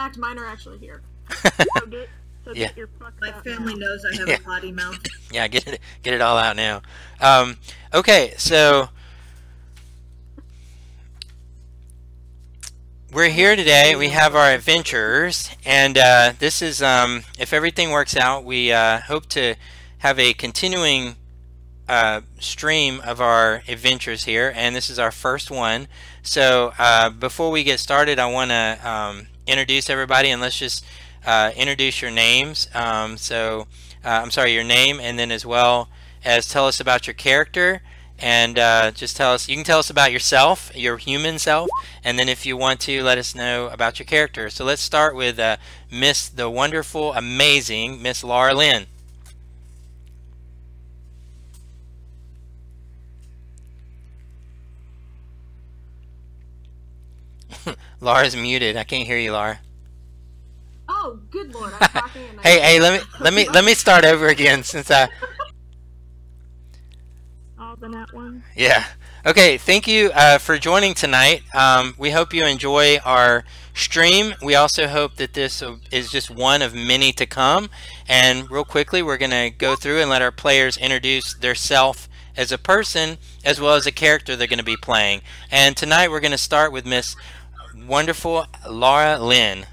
fact, mine are actually here. Yeah. Get your fuck My out family now. knows I have a potty mouth. Yeah, get it all out now. Okay, so we're here today. We have our adventurers, and this is if everything works out, we hope to have a continuing stream of our adventures here, and this is our first one. So before we get started, I want to introduce everybody, and let's just introduce your names. I'm sorry, your name, and then as well as tell us about your character, and just tell us. You can tell us about yourself, your human self, and then if you want to, let us know about your character. So let's start with the wonderful, amazing Miss Laura Lynn. Laura's muted. I can't hear you, Laura. Oh, good lord! I'm talking. And Hey, let me start over again since I. All the nat ones. Yeah. Okay. Thank you for joining tonight. We hope you enjoy our stream. We also hope that this is just one of many to come. And real quickly, we're gonna go through and let our players introduce their self as a person as well as a character they're going to be playing. And tonight we're going to start with Miss Wonderful Laura Lynn.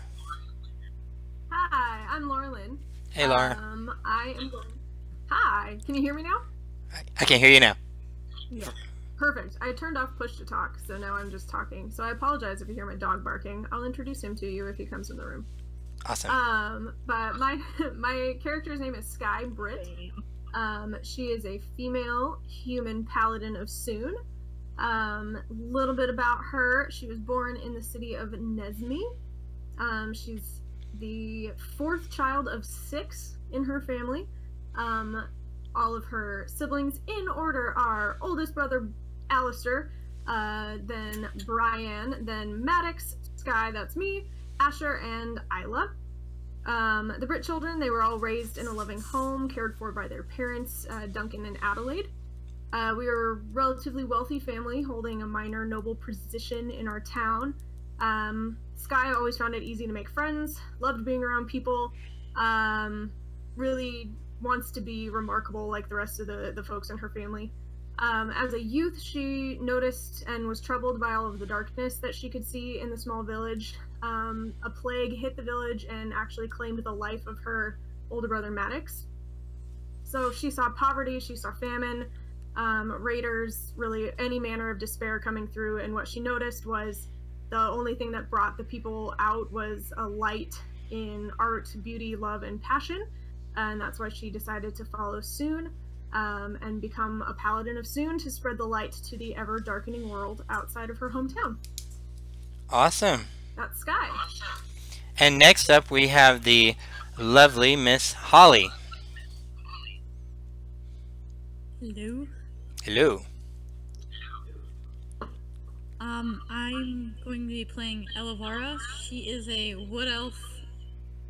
Hi, I'm Laura Lynn. Hey, Laura. I am. Hi, can you hear me now? I can hear you now. Yeah. Perfect. I turned off push to talk, so now I'm just talking. So I apologize if you hear my dog barking. I'll introduce him to you if he comes in the room. Awesome. But my character's name is Sky Britt. She is a female human paladin of Soon. Little bit about her. She was born in the city of Nesme. She's the fourth child of 6 in her family. All of her siblings in order are oldest brother Alistair, then Brian, then Maddox, Sky, that's me, Asher, and Isla. The Britt children, they were all raised in a loving home, cared for by their parents, Duncan and Adelaide. We were a relatively wealthy family, holding a minor noble position in our town. Sky always found it easy to make friends, loved being around people, really wants to be remarkable like the rest of the folks in her family. As a youth, she noticed and was troubled by all of the darkness that she could see in the small village. A plague hit the village and actually claimed the life of her older brother Maddox. So she saw poverty, she saw famine, raiders, really any manner of despair coming through, and what she noticed was the only thing that brought the people out was a light in art, beauty, love, and passion, and that's why she decided to follow Soon and become a paladin of Soon to spread the light to the ever-darkening world outside of her hometown. Awesome. That's Sky. And next up we have the lovely Miss Holly. Hello. Hello. I'm going to be playing Elevara. She is a wood elf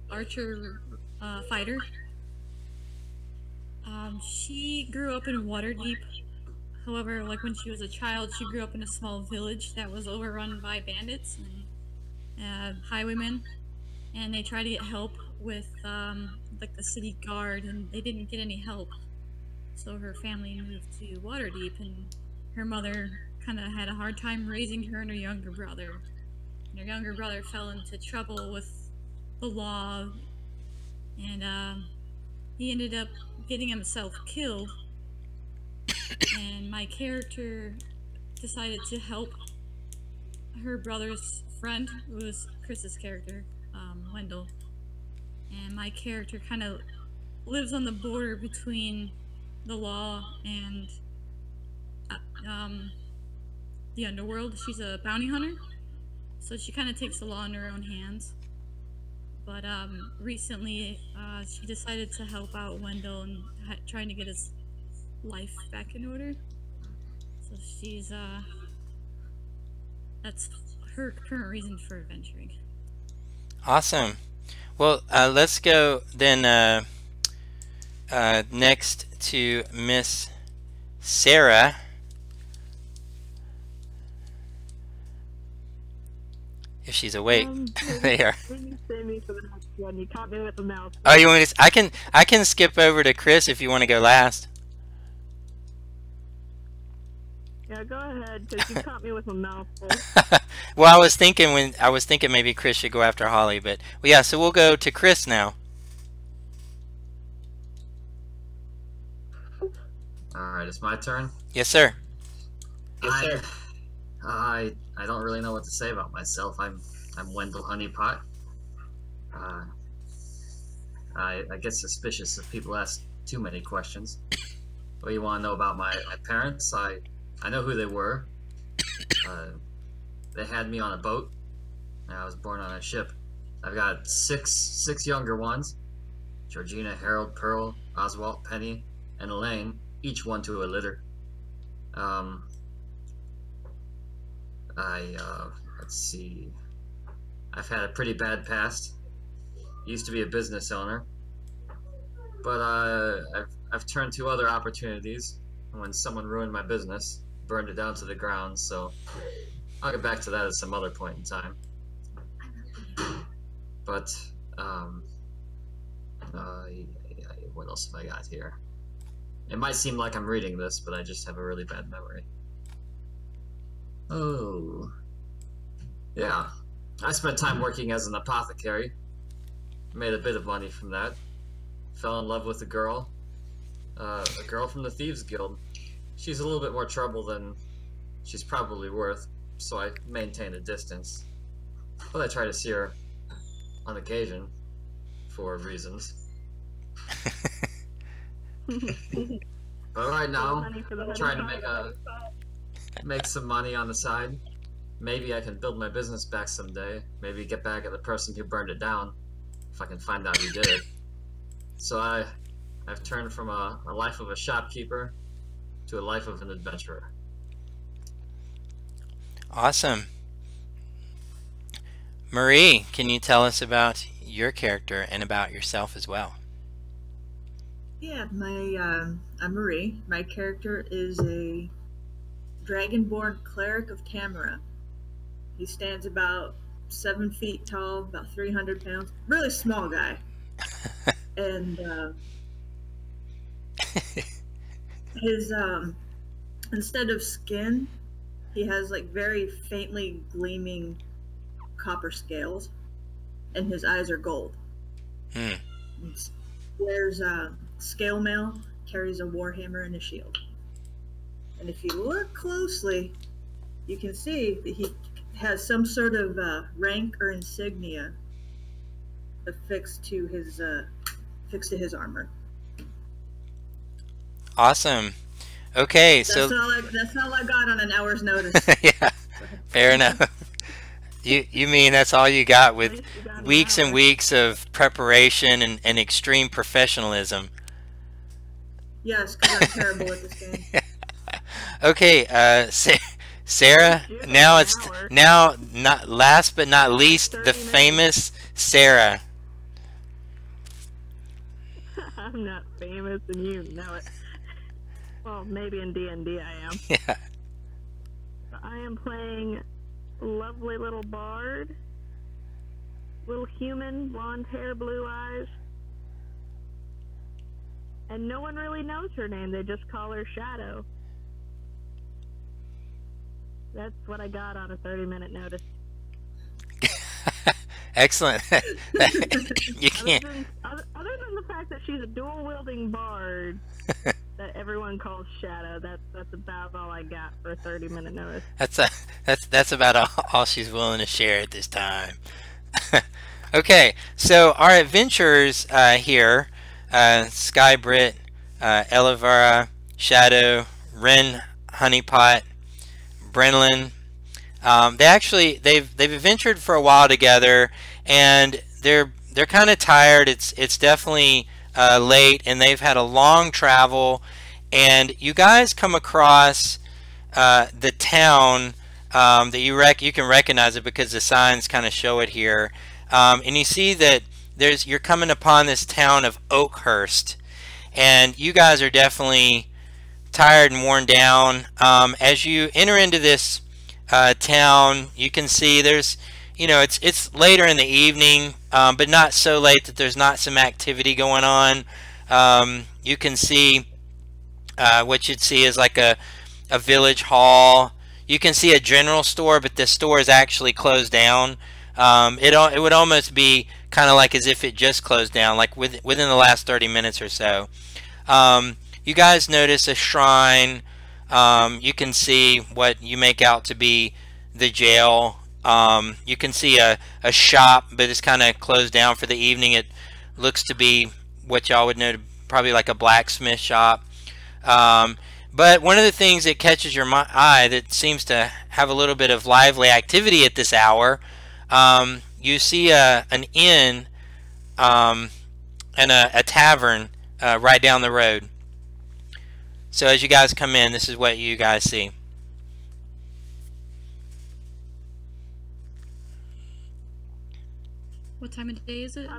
archer fighter. She grew up in Waterdeep. However, like when she was a child, she grew up in a small village that was overrun by bandits and highwaymen, and they tried to get help with like the city guard, and they didn't get any help. So her family moved to Waterdeep, and her mother kind of had a hard time raising her and her younger brother. And her younger brother fell into trouble with the law, and he ended up getting himself killed. And my character decided to help her brother's friend, who was Chris's character, Wendell. And my character kind of lives on the border between the law and the underworld. She's a bounty hunter, so she kind of takes the law in her own hands. But recently, she decided to help out Wendell and trying to get his life back in order. So she's that's her current reason for adventuring. Awesome. Well, let's go then next to Miss Sarah. If she's awake. Let There. me say one. You caught me with a mouthful. Oh, you want me to? I can skip over to Chris if you want to go last. Yeah, go ahead, because you caught me with a mouthful. Well, I was thinking maybe Chris should go after Holly, but well, yeah. So we'll go to Chris now. All right, it's my turn. Yes, sir. I don't really know what to say about myself. I'm Wendell Honeypot. I get suspicious if people ask too many questions. What do you want to know about my parents? I know who they were. They had me on a boat, and I was born on a ship. I've got six younger ones: Georgina, Harold, Pearl, Oswald, Penny, and Elaine, each one to a litter. Let's see. I've had a pretty bad past. Used to be a business owner, but I've turned to other opportunities when someone ruined my business, burned it down to the ground. So I'll get back to that at some other point in time. But what else have I got here? It might seem like I'm reading this, but I just have a really bad memory. Oh, yeah. I spent time working as an apothecary. Made a bit of money from that. Fell in love with a girl from the Thieves Guild. She's a little bit more trouble than she's probably worth, so I maintain a distance. But I try to see her on occasion, for reasons. But right now, I'm trying to make some money on the side. Maybe I can build my business back someday. Maybe get back at the person who burned it down, if I can find out who did it. So I've turned from a life of a shopkeeper to a life of an adventurer. Awesome. Marie, can you tell us about your character and about yourself as well? Yeah, I'm Marie. My character is a dragonborn cleric of Tamara. He stands about 7 feet tall, about 300 pounds. Really small guy. And his instead of skin, he has like very faintly gleaming copper scales, and his eyes are gold. Wears scale mail, carries a warhammer and a shield. And if you look closely, you can see that he has some sort of rank or insignia affixed to his armor. Awesome. Okay, that's so that's all I got on an hour's notice. yeah, fair enough. You mean that's all you got with weeks and weeks of preparation and extreme professionalism? Yes, because I'm terrible at this game. Okay, Sarah. Now not last but not least, the famous Sarah. I'm not famous, and you know it. Well, maybe in D&D I am. Yeah. I am playing lovely little bard, little human, blonde hair, blue eyes, and no one really knows her name. They just call her Shadow. That's what I got on a 30-minute notice. Excellent. You can't. Other than the fact that she's a dual-wielding bard that everyone calls Shadow, that's about all I got for a 30-minute notice. That's about all she's willing to share at this time. Okay, so our adventurers here, Sky Brit, Elevara, Shadow, Ren Honeypot, Brenlin. They've adventured for a while together, and they're kind of tired. It's definitely late, and they've had a long travel. And you guys come across the town that you can recognize it because the signs kind of show it here, and you see that you're coming upon this town of Oakhurst, and you guys are definitely tired and worn down. As you enter into this town, you can see there's, it's later in the evening. but not so late that there's not some activity going on. You can see what you'd see is like a village hall. You can see a general store, but the store is actually closed down. It would almost be kind of like as if it just closed down, like within the last 30 minutes or so. You guys notice a shrine. You can see what you make out to be the jail. You can see a shop, but it's kind of closed down for the evening. It looks to be what y'all would know, probably like a blacksmith shop. But one of the things that catches your eye that seems to have a little bit of lively activity at this hour, you see an inn and a tavern right down the road. So as you guys come in, this is what you guys see. What time of day is it?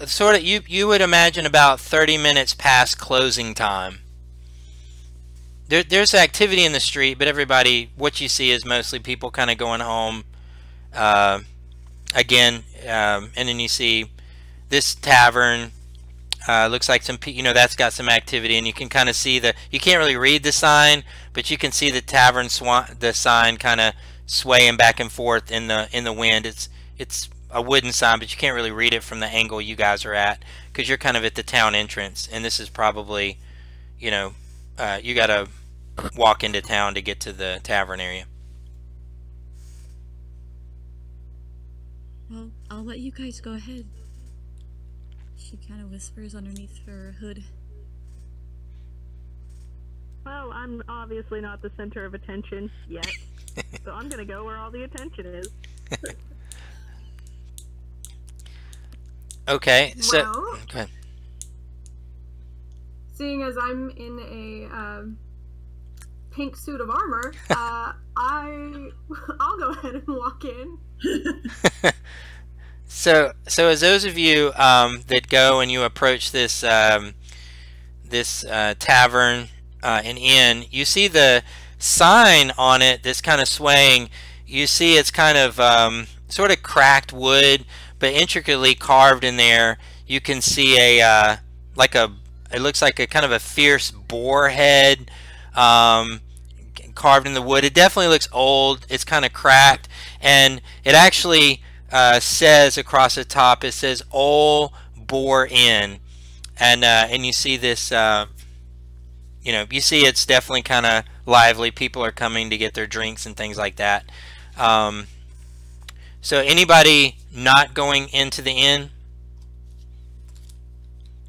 Sort of, you would imagine about 30 minutes past closing time. There's activity in the street, but everybody, what you see is mostly people kind of going home. Again, and then you see this tavern. Looks like some, that's got some activity, and you can kind of see you can't really read the sign, but you can see the tavern the sign kind of swaying back and forth in the wind. It's a wooden sign, but you can't really read it from the angle you guys are at, because you're kind of at the town entrance, and this is probably, you gotta walk into town to get to the tavern area. Well, I'll let you guys go ahead. She kind of whispers underneath her hood. Well, I'm obviously not the center of attention yet, so I'm gonna go where all the attention is. Okay, so Well, go ahead. seeing as I'm in a pink suit of armor, I'll go ahead and walk in. So as those of you that go and you approach this tavern and inn, you see the sign on it that's kind of swaying. You see it's kind of sort of cracked wood, but intricately carved in there. You can see it looks like a kind of a fierce boar head carved in the wood. It definitely looks old. It's kind of cracked, and it actually says across the top, it says Old Boar Inn, and you see this, you see it's definitely kind of lively. People are coming to get their drinks and things like that. So anybody not going into the inn?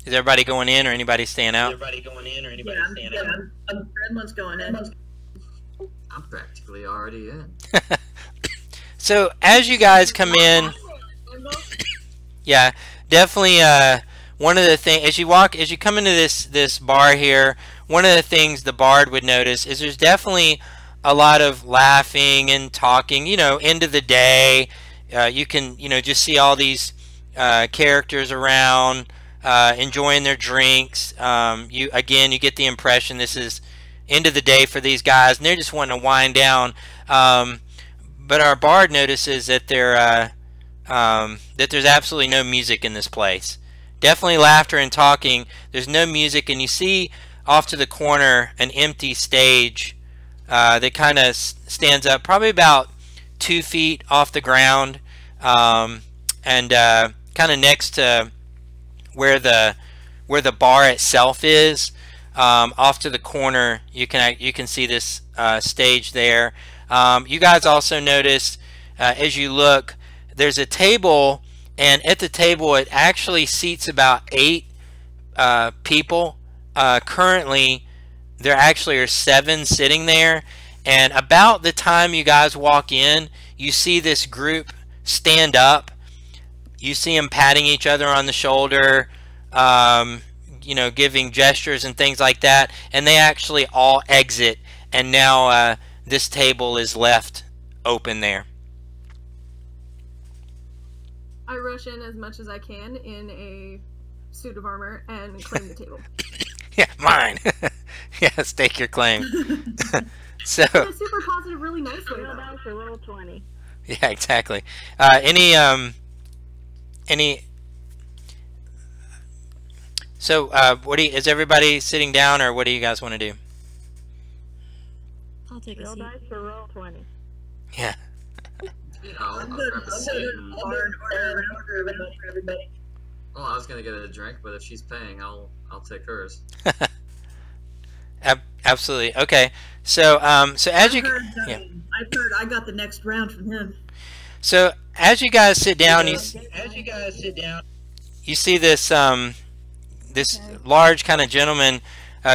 Is everybody going in, or anybody staying out? I'm Gremlin's going in. I'm practically already in. So as you guys come in, yeah, definitely one of the things as you come into this bar here, one of the things the bard would notice is there's definitely a lot of laughing and talking, end of the day. You can just see all these characters around enjoying their drinks. You get the impression this is end of the day for these guys, and they're just wanting to wind down. But our bard notices that that there's absolutely no music in this place. Definitely laughter and talking. There's no music, and you see off to the corner an empty stage that kind of stands up, probably about 2 feet off the ground, and kind of next to where the bar itself is. Off to the corner, you can see this stage there. You guys also notice as you look, there's a table, and at the table it actually seats about 8 people. Currently there actually are 7 sitting there, and about the time you guys walk in, you see this group stand up. You see them patting each other on the shoulder, giving gestures and things like that, and they actually all exit, and now this table is left open there. I rush in as much as I can in a suit of armor and claim the table. Yeah, mine. Yeah, stake your claim. So In a super positive, really nice way. Real dice or roll 20. yeah, exactly. Any any? So, is everybody sitting down, or what do you guys want to do? I'll take a Roll seat. dice or roll 20. Yeah. I'll I'm grab good. a I'm seat good. and- I'll order for everybody. Well, I was gonna get a drink, but if she's paying, I'll take hers. Absolutely. Okay. So, so as you, yeah. I've heard I got the next round from him. So as you guys sit down, you see this this large kind of gentleman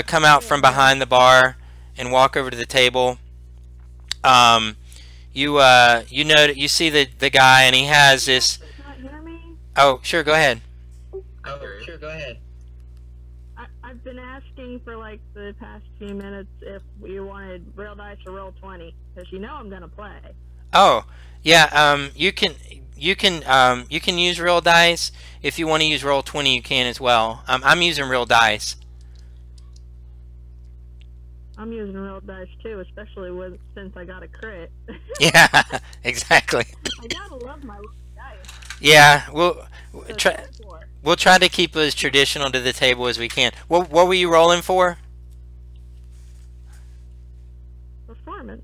come out from behind the bar and walk over to the table. You see the guy, and he has this. Not hear me? Oh, sure, go ahead. I've been asking for like the past few minutes if you wanted real dice or roll 20, because you know I'm gonna play. Oh, yeah. You can use real dice. If you want to use roll 20, you can as well. I'm using real dice. I'm using real dice too, especially since I got a crit. Yeah, exactly. I gotta love my dice. Yeah, So try. go for it. We'll try to keep it as traditional to the table as we can. What were you rolling for? Performance.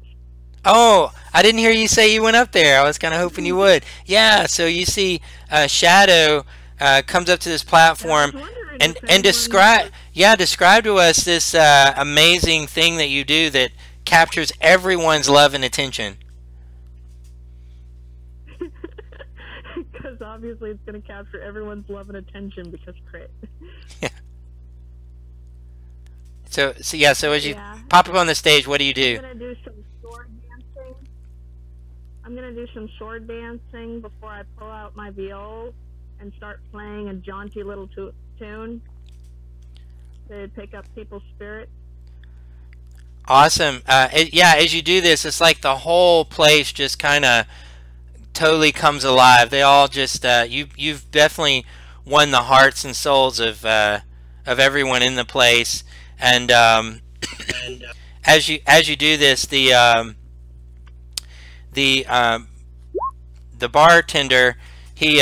Oh, I didn't hear you say you went up there. I was kind of hoping you would. Yeah, so you see Shadow comes up to this platform and describe to us this amazing thing that you do that captures everyone's love and attention. Because obviously it's going to capture everyone's love and attention because crit. So as you pop up on the stage, what do you do? I'm going to do some sword dancing. I'm going to do some sword dancing before I pull out my viol and start playing a jaunty little tune to pick up people's spirit. Awesome. Yeah, as you do this, it's like the whole place just kind of totally comes alive. They all just you've definitely won the hearts and souls of everyone in the place. And as you do this, the bartender he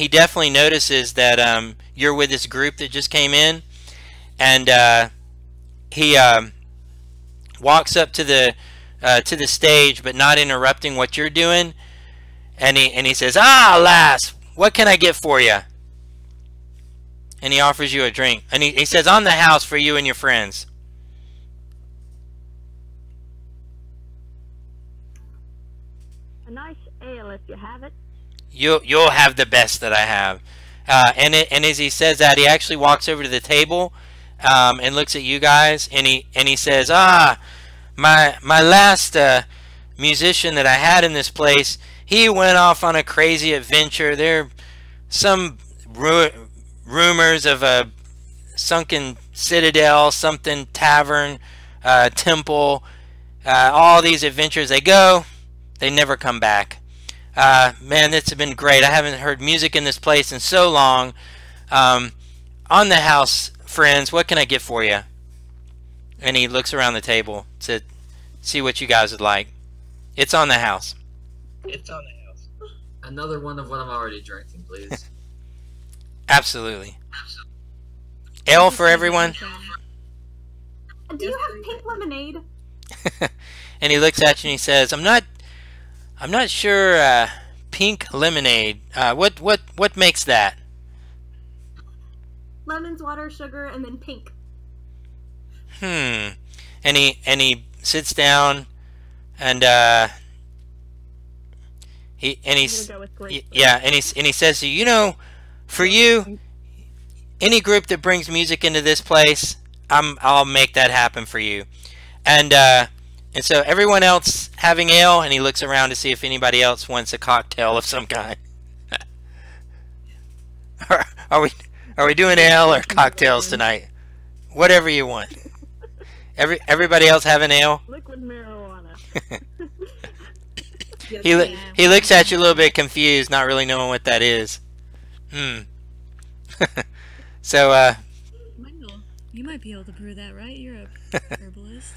definitely notices that you're with this group that just came in, and he walks up to the stage, but not interrupting what you're doing, and he says, "Ah, lass, what can I get for you?" And he offers you a drink, and he says, "On the house for you and your friends." A nice ale if you have it. You'll have the best that I have. And as he says that, he actually walks over to the table and looks at you guys, and he says, "Ah, my last musician that I had in this place, he went off on a crazy adventure. There some rumors of a sunken citadel, something tavern, temple, all these adventures. They never come back. Man, it's been great. I haven't heard music in this place in so long. On the house, friends, what can I get for you?" And he looks around the table to see what you guys would like. It's on the house. Another one of what I'm already drinking, please. Absolutely. Ale for everyone. Do you have pink lemonade? And he looks at you and he says, I'm not sure. Pink lemonade. What makes that?" Lemons, water, sugar, and then pink. And he sits down, and he says to you, "You know, for you, any group that brings music into this place, I'll make that happen for you." And so everyone else having ale, and he looks around to see if anybody else wants a cocktail of some kind. Are we doing ale or cocktails tonight? Whatever you want. Everybody else having ale? Liquid marijuana. He looks at you a little bit confused, not really knowing what that is. So Michael, you might be able to brew that, right? You're a herbalist.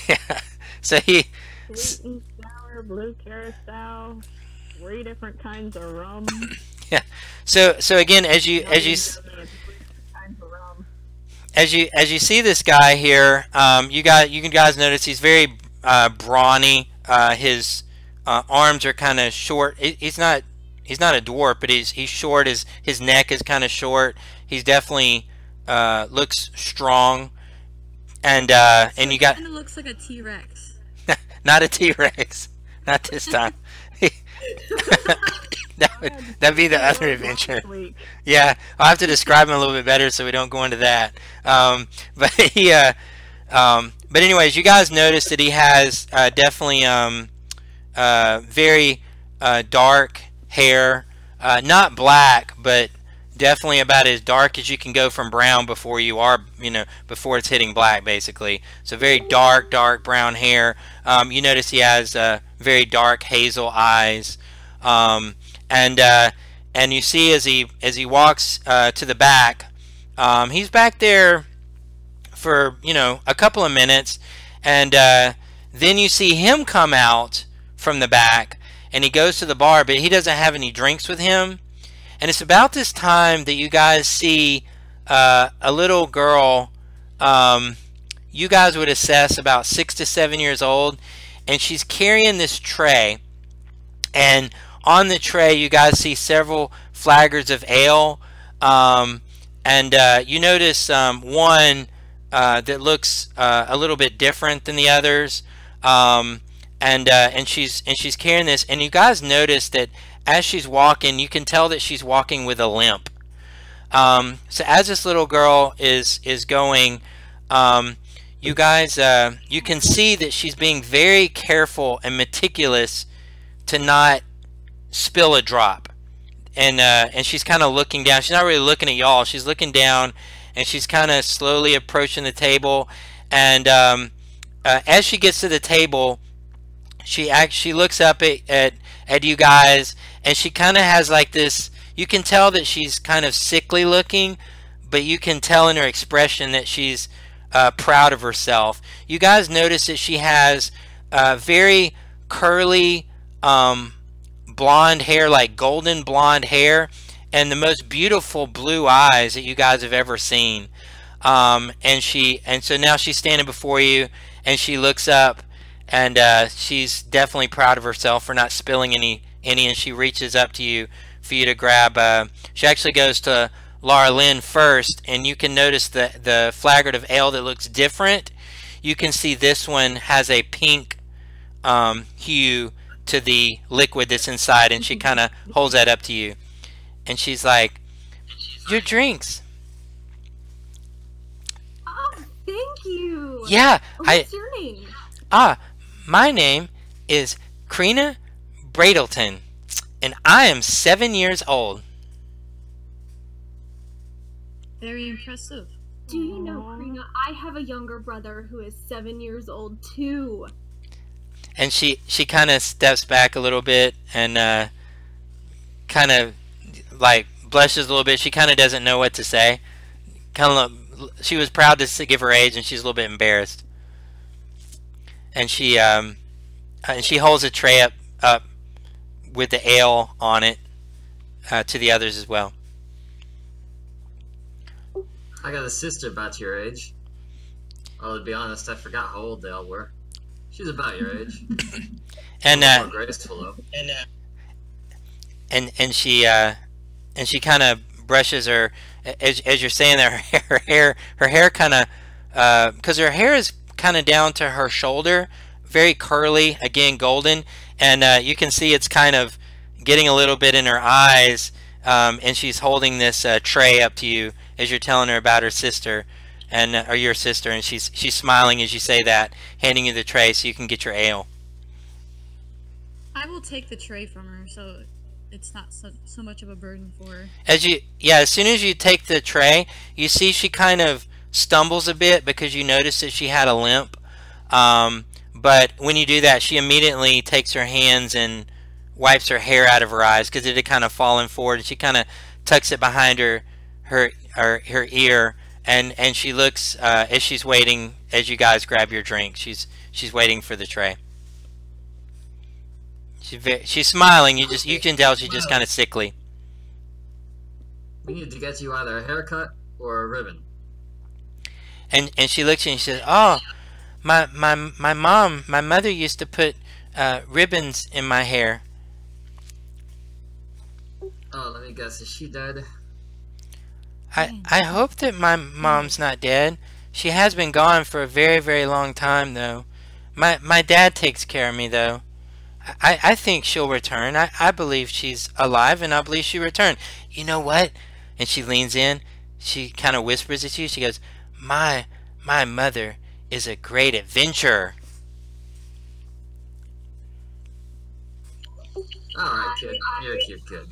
yeah. So he Sweet and sour, blue curacao, 3 different kinds of rum. Yeah. So again, as you see this guy here, you guys notice he's very brawny. His arms are kind of short. He's not a dwarf, but he's short. His neck is kind of short. He's definitely looks strong. And you got kind of looks like a T-Rex. not a T-Rex, not this time. That'd be the other adventure. Yeah, I'll have to describe him a little bit better so we don't go into that. But anyways, you guys notice that he has definitely very dark hair, not black, but definitely about as dark as you can go from brown before before it's hitting black, basically. So very dark brown hair. You notice he has very dark hazel eyes. And you see as he walks to the back, he's back there for a couple of minutes, and then you see him come out from the back, and he goes to the bar, but he doesn't have any drinks with him. And it's about this time that you guys see a little girl. You guys would assess about 6 to 7 years old, and she's carrying this tray, and on the tray you guys see several flagons of ale, and you notice one that looks a little bit different than the others, and she's carrying this, and you guys notice that as she's walking, you can tell that she's walking with a limp. So as this little girl is going, you guys you can see that she's being very careful and meticulous to not spill a drop, and she's kind of looking down. She's not really looking at y'all. She's looking down, and she's kind of slowly approaching the table. And as she gets to the table, she looks up at you guys, and she kind of has like this. You can tell that she's kind of sickly looking, but you can tell in her expression that she's proud of herself. You guys notice that she has very curly blonde hair, like golden blonde hair, and the most beautiful blue eyes that you guys have ever seen. And so now she's standing before you, and she looks up, and she's definitely proud of herself for not spilling any, and she reaches up to you for you to grab. She actually goes to Laura Lynn first, and you can notice the flagon of ale that looks different. You can see this one has a pink hue to the liquid that's inside, and she kind of holds that up to you, and she's like, "Your drinks." Oh, thank you. Yeah. What's your name? My name is Krina Bradleton, and I am 7 years old. Very impressive. Do you know, Krina, I have a younger brother who is 7 years old too. And she kind of steps back a little bit, and kind of like blushes a little bit. She kind of doesn't know what to say. She was proud to give her age, and she's a little bit embarrassed. And she holds a tray up with the ale on it to the others as well. I got a sister about your age. Well, to be honest, I forgot how old they all were. She's about your age. And more graceful though. And she kind of brushes her, as you're saying that, her hair kind of because her hair is kind of down to her shoulder, very curly, again golden, and you can see it's kind of getting a little bit in her eyes, and she's holding this tray up to you as you're telling her about her sister, or your sister, and she's smiling as you say that, handing you the tray so you can get your ale. I will take the tray from her, so it's not so much of a burden for her. As soon as you take the tray, you see she kind of stumbles a bit because you notice that she had a limp. But when you do that, she immediately takes her hands and wipes her hair out of her eyes because it had kind of fallen forward, and she kind of tucks it behind her ear, and she looks as she's waiting, as you guys grab your drink. She's waiting for the tray. She's smiling. You can tell she's just kind of sickly. We need to get you either a haircut or a ribbon. And she looks at you and she says, "Oh, my mom, my mother used to put ribbons in my hair." Oh, let me guess. Is she dead? I hope that my mom's not dead. She has been gone for a very, very long time, though. My dad takes care of me, though. I think she'll return. I believe she's alive, and I believe she'll return. You know what? And she leans in. She kind of whispers at you. She goes, My mother is a great adventurer. Alright, kid. You're a cute kid.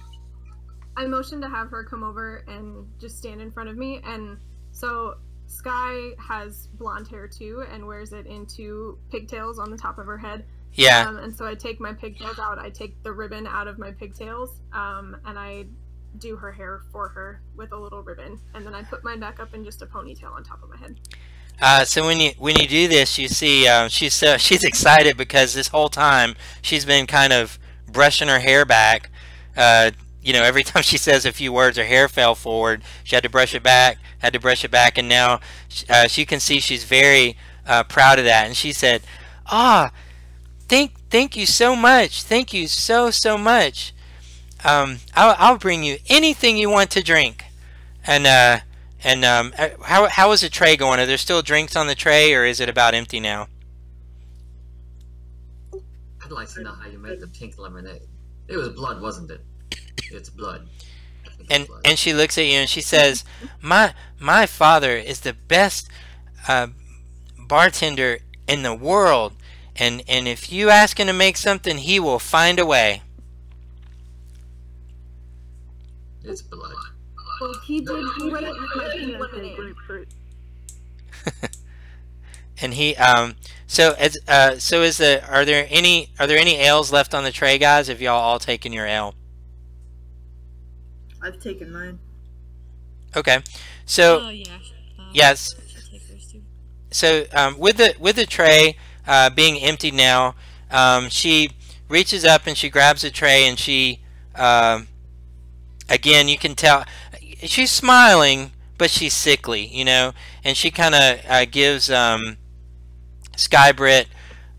I motioned to have her come over and just stand in front of me. And so Sky has blonde hair too and wears it in 2 pigtails on the top of her head. Yeah. And so I take my pigtails out. I take the ribbon out of my pigtails, and I do her hair for her with a little ribbon. And then I put mine back up in just a ponytail on top of my head. So when you do this, you see she's excited because this whole time she's been kind of brushing her hair back. You know, every time she says a few words, her hair fell forward. She had to brush it back, and now you can see she's very proud of that. And she said, "Ah, thank you so much. Thank you so much. I'll bring you anything you want to drink." And how is the tray going? Are there still drinks on the tray, or is it about empty now? I'd like to know how you made the pink lemonade. It was blood, wasn't it? It's blood. And she looks at you and she says, "My father is the best bartender in the world, and if you ask him to make something, he will find a way." It's blood. Well, he did great with my pink lemonade. Grapefruit. And he are there any ales left on the tray, guys? Have y'all all taken your ale? I've taken mine. Okay, so Oh yeah. yes. I should take hers too. So with the tray being empty now, she reaches up and she grabs the tray and she again, you can tell she's smiling, but she's sickly, you know, and she kind of gives Skybrit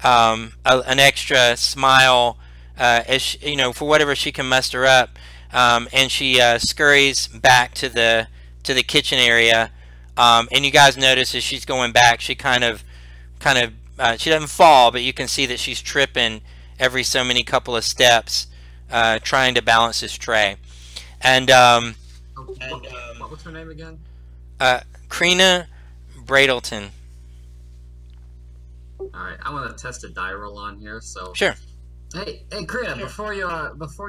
an extra smile, as she, you know, for whatever she can muster up, and she scurries back to the kitchen area, and you guys notice as she's going back, she kind of she doesn't fall, but you can see that she's tripping every so many couple of steps, trying to balance this tray. And what's her name again? Krina Bradleton. Alright, I want to test a die roll on here, so... Sure. Hey, Krina, before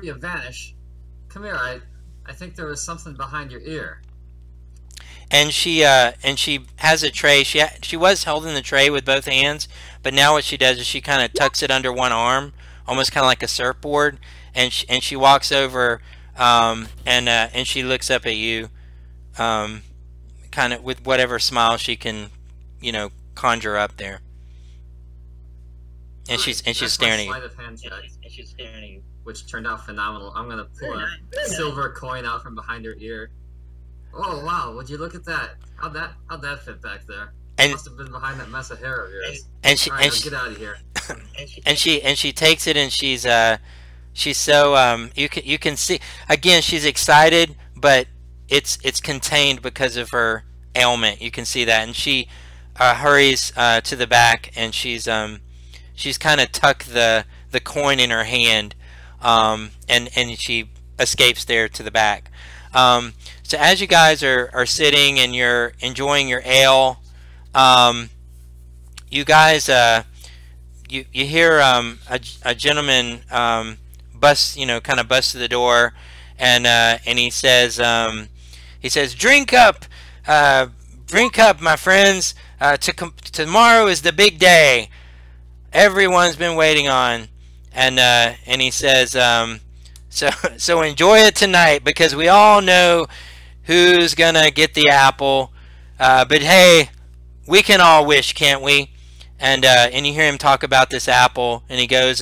you vanish, come here, I think there was something behind your ear. And she has a tray. She was holding the tray with both hands, but now what she does is she kind of tucks it under one arm, almost kind of like a surfboard, and she walks over, and she looks up at you, kind of with whatever smile she can, you know, conjure up there. And she's staring at you. Sleight of hand check, which turned out phenomenal. I'm gonna pull a silver coin out from behind her ear. Oh wow! Would you look at that? How'd that fit back there? And must have been behind that mess of hair of yours. And she get out of here. and she takes it, and she's so you can see again she's excited, but it's contained because of her ailment. You can see that, and she hurries to the back, and she's kind of tucked the coin in her hand, and she escapes there to the back. So as you guys are sitting and you're enjoying your ale, you guys you hear a gentleman bust to the door, and he says drink up, my friends. Tomorrow is the big day everyone's been waiting on, and he says so enjoy it tonight, because we all know who's gonna get the apple, but hey, we can all wish, can't we? And you hear him talk about this apple, and he goes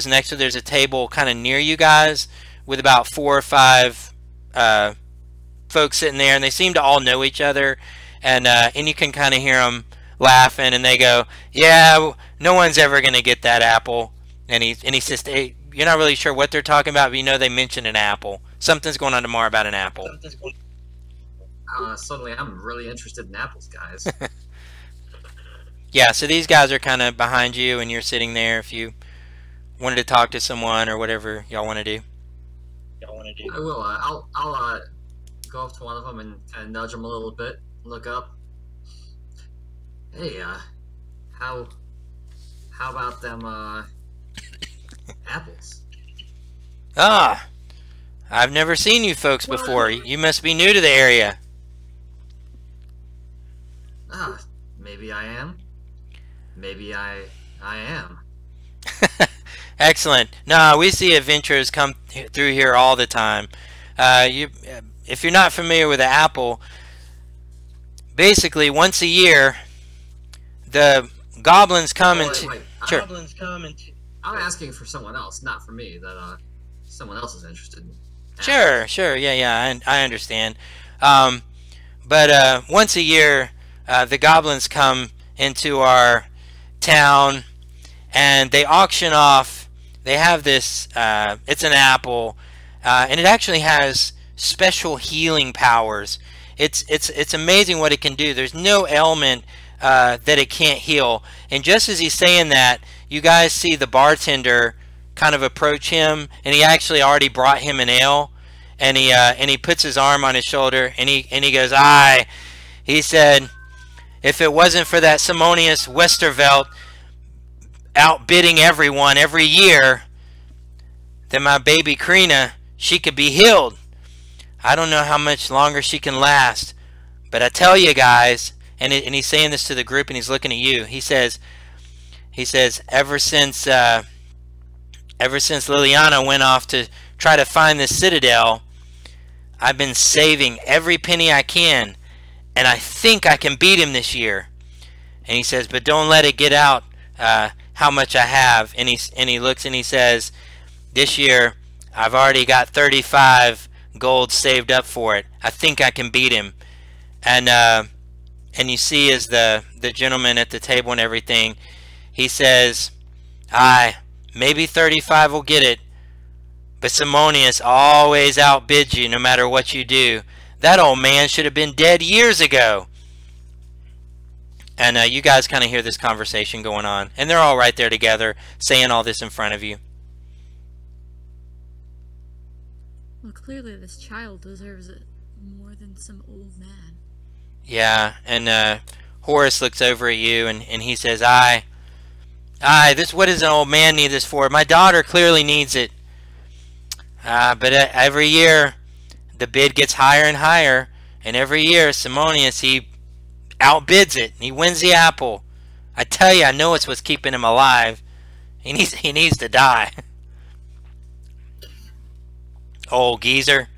next to, there's a table kind of near you guys with about 4 or 5 folks sitting there, and they seem to all know each other, and you can kind of hear them laughing, and they go, "Yeah, no one's ever gonna get that apple." And he says, "Hey, you're not really sure what they're talking about, but you know they mentioned an apple. Something's going on tomorrow about an apple." Suddenly, I'm really interested in apples, guys. Yeah, so these guys are kind of behind you, and you're sitting there if you wanted to talk to someone or whatever y'all want to do. I will. I'll go up to one of them and kind of nudge them a little bit. Look up. Hey, how about them apples? Ah, I've never seen you folks before. You must be new to the area. Maybe I am. Maybe I am. Excellent. No, we see adventurers come through here all the time. If you're not familiar with the apple, basically once a year, the goblins come Sure. I'm asking for someone else, not for me. That someone else is interested in Sure, apples. sure. Yeah, I understand. But once a year, the goblins come into our town, and they auction off. They have this. It's an apple, and it actually has special healing powers. It's amazing what it can do. There's no ailment that it can't heal. And just as he's saying that, you guys see the bartender kind of approach him, and he actually already brought him an ale, and he puts his arm on his shoulder, and he goes, "Aye," he said, "if it wasn't for that Simonius Westervelt outbidding everyone every year, then my baby Krina, she could be healed. I don't know how much longer she can last, but I tell you guys," and he's saying this to the group, and he's looking at you. He says, ever since Liliana went off to try to find this citadel, I've been saving every penny I can, and I think I can beat him this year. And he says, but don't let it get out how much I have. And he looks and he says, this year I've already got 35 gold saved up for it. I think I can beat him. And you see as the gentleman at the table and everything, he says, aye, maybe 35 will get it, but Simonius always outbids you no matter what you do. That old man should have been dead years ago. And you guys kind of hear this conversation going on, and they're all right there together saying all this in front of you. Well, clearly this child deserves it more than some old man. Yeah, and Horace looks over at you, and he says, aye, what does an old man need this for? My daughter clearly needs it. But every year, the bid gets higher and higher, and every year, Simonius, he outbids it. He wins the apple. I tell you, I know it's what's keeping him alive. He needs to die. Old geezer.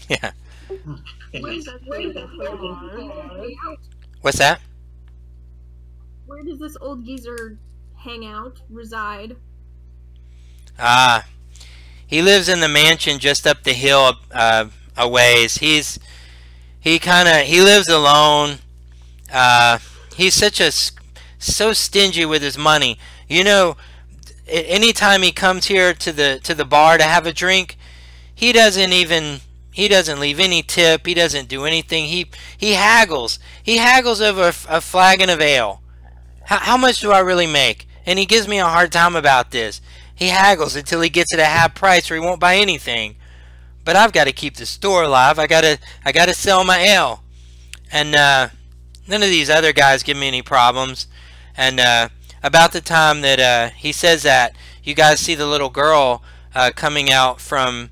Yeah. What's that? Where does this old geezer hang out, reside? He lives in the mansion just up the hill a ways. He lives alone. He's so stingy with his money. You know, anytime he comes here to the bar to have a drink, he doesn't leave any tip. He doesn't do anything. He haggles. He haggles over a flagon of ale. How much do I really make? And he gives me a hard time about this. He haggles until he gets it at half price, or he won't buy anything. But I've got to keep the store alive. I gotta sell my ale. And none of these other guys give me any problems. And about the time that he says that, you guys see the little girl coming out from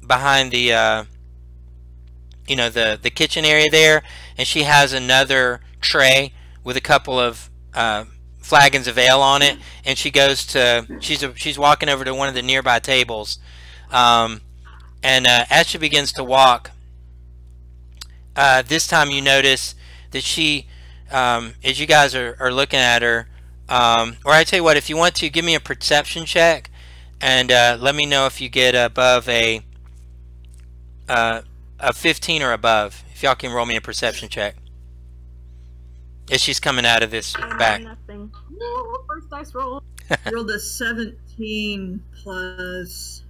behind the the kitchen area there, and she has another tray with a couple of flagons of ale on it, and she's walking over to one of the nearby tables, and as she begins to walk, this time you notice that she, as you guys are looking at her, Or I tell you what, if you want to, give me a perception check, and let me know if you get above a 15 or above. If y'all can roll me a perception check. As she's coming out of this back. Nothing. Woo, first dice roll. Rolled a 17 plus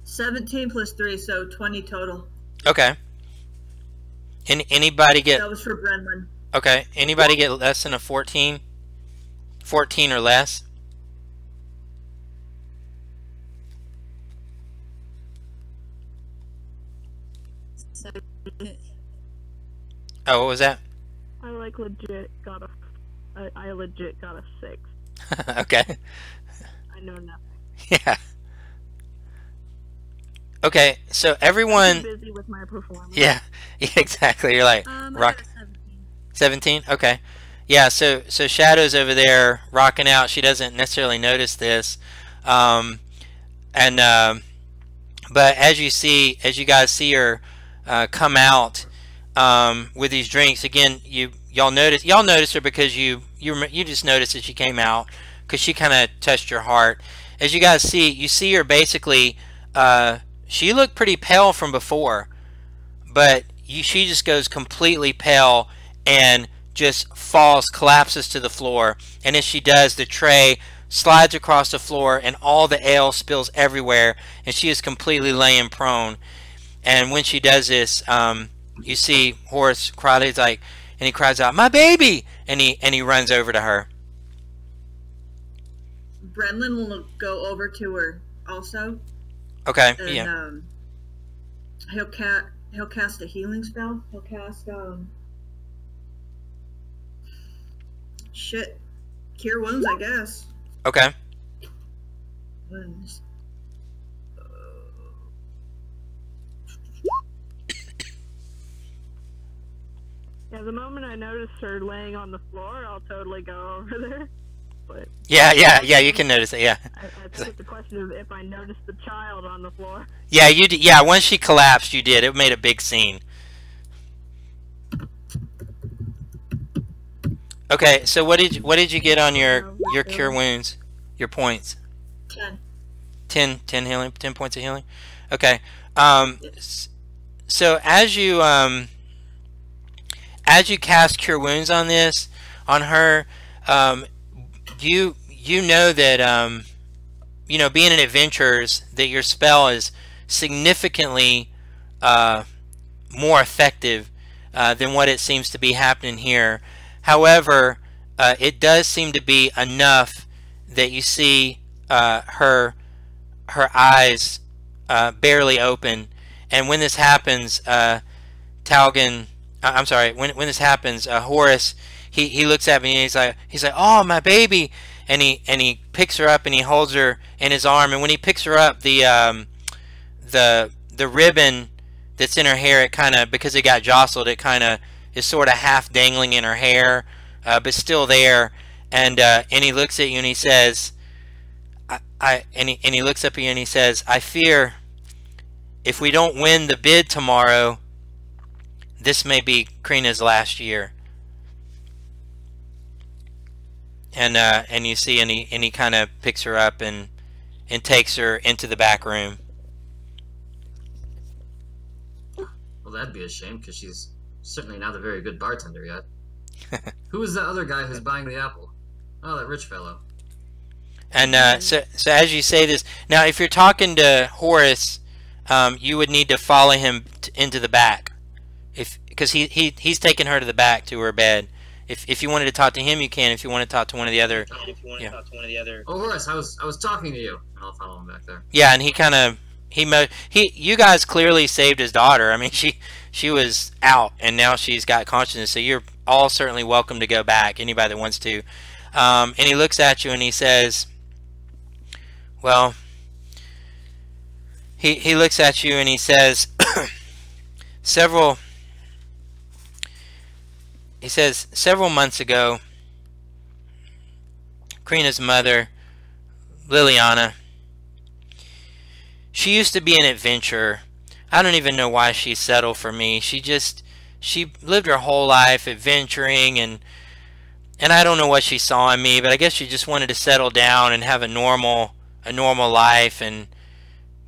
3, so 20 total. Okay. Anybody get... That was for Brendan. Okay. Anybody get less than a 14? 14 or less? Oh, what was that? I legit got a 6. Okay. I know nothing. Yeah. Okay, so everyone... I'm busy with my performance. Yeah, exactly. You're like, I rock... got a 17. 17? Okay. Yeah, so Shadow's over there rocking out. She doesn't necessarily notice this. But as you guys see her come out with these drinks, again, y'all notice her because you just noticed that she came out because she kind of touched your heart. As you guys see, you see her basically, she looked pretty pale from before, but she just goes completely pale and just collapses to the floor. And as she does, the tray slides across the floor and all the ale spills everywhere, and she is completely laying prone. And when she does this, you see Horace cry. He's like, and he cries out, "My baby!" And he runs over to her. Brendan will go over to her also. Okay. And, Yeah. He'll cast a healing spell. He'll cast cure wounds, I guess. Okay. Wounds. Yeah, the moment I notice her laying on the floor, I'll totally go over there. But Yeah. You can notice it. Yeah. I think it's a question of if I notice the child on the floor. Yeah. You did. Yeah. Once she collapsed, you did. It made a big scene. Okay. So what did you get on your cure wounds? Your points? 10. 10 healing. 10 points of healing. Okay. So as you cast cure wounds on her, you know that being an adventurers, that your spell is significantly more effective than what it seems to be happening here. However, it does seem to be enough that you see her eyes barely open, and when this happens, Talgan, I'm sorry, when this happens, Horace, he looks at me and he's like, "Oh, my baby," and he picks her up and he holds her in his arm, and when he picks her up, the ribbon that's in her hair, it kind of, because it got jostled, it kind of is sort of half dangling in her hair, but still there, and he looks at you and he says, and he looks up at you and he says, "I fear if we don't win the bid tomorrow, this may be Krina's last year." And you see, and he kind of picks her up and takes her into the back room. Well, that'd be a shame, because she's certainly not a very good bartender yet. Who is the other guy who's buying the apple? Oh, that rich fellow. And so as you say this, now if you're talking to Horace, you would need to follow him into the back, because he's taking her to the back to her bed. If you wanted to talk to him, you can. If you want to talk to one of the other, Oh, Horace, I was talking to you. I'll follow him back there. Yeah, and you guys clearly saved his daughter. I mean, she was out, and now she's got consciousness. So you're all certainly welcome to go back. Anybody that wants to. And he looks at you and he says, "Well," he looks at you and he says, several months ago, Krina's mother, Liliana, she used to be an adventurer. I don't even know why she settled for me. She lived her whole life adventuring, and And I don't know what she saw in me, but I guess she just wanted to settle down and have a normal life and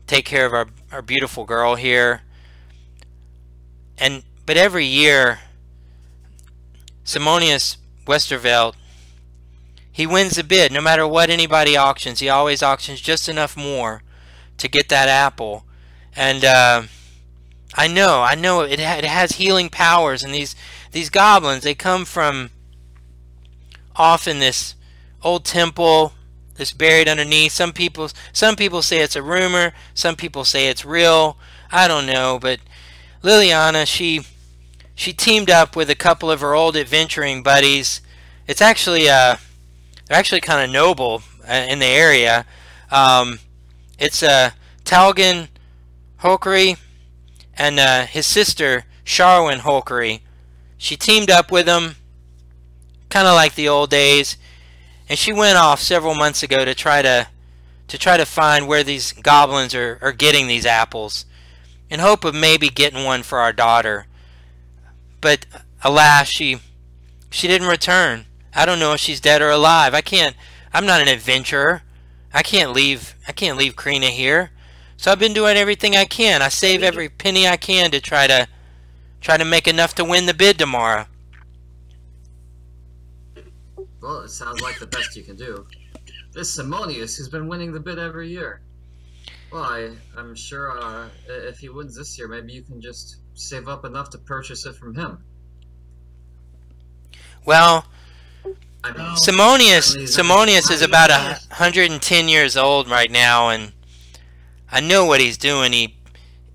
take care of our beautiful girl here. But every year, Simonius Westerveld, he wins the bid. No matter what anybody auctions, he always auctions just enough more to get that apple. And I know it has healing powers. And these goblins, they come from off in this old temple that's buried underneath. Some people say it's a rumor. Some people say it's real. I don't know, but Liliana, she teamed up with a couple of her old adventuring buddies. It's actually they're actually kind of noble in the area. It's Talgan Holkery and his sister Sharwin Holkery. She teamed up with them, kind of like the old days, and she went off several months ago to try to find where these goblins are getting these apples, in hope of maybe getting one for our daughter. But alas, she didn't return. I don't know if she's dead or alive. I'm not an adventurer. I can't leave Krina here. So I've been doing everything I can. I save every penny I can to try to make enough to win the bid tomorrow. Well, it sounds like the best you can do. This Simonius has been winning the bid every year. Well, I'm sure if he wins this year, maybe you can just save up enough to purchase it from him. Well, I mean, Simonius is about 110 years old right now, and I know what he's doing.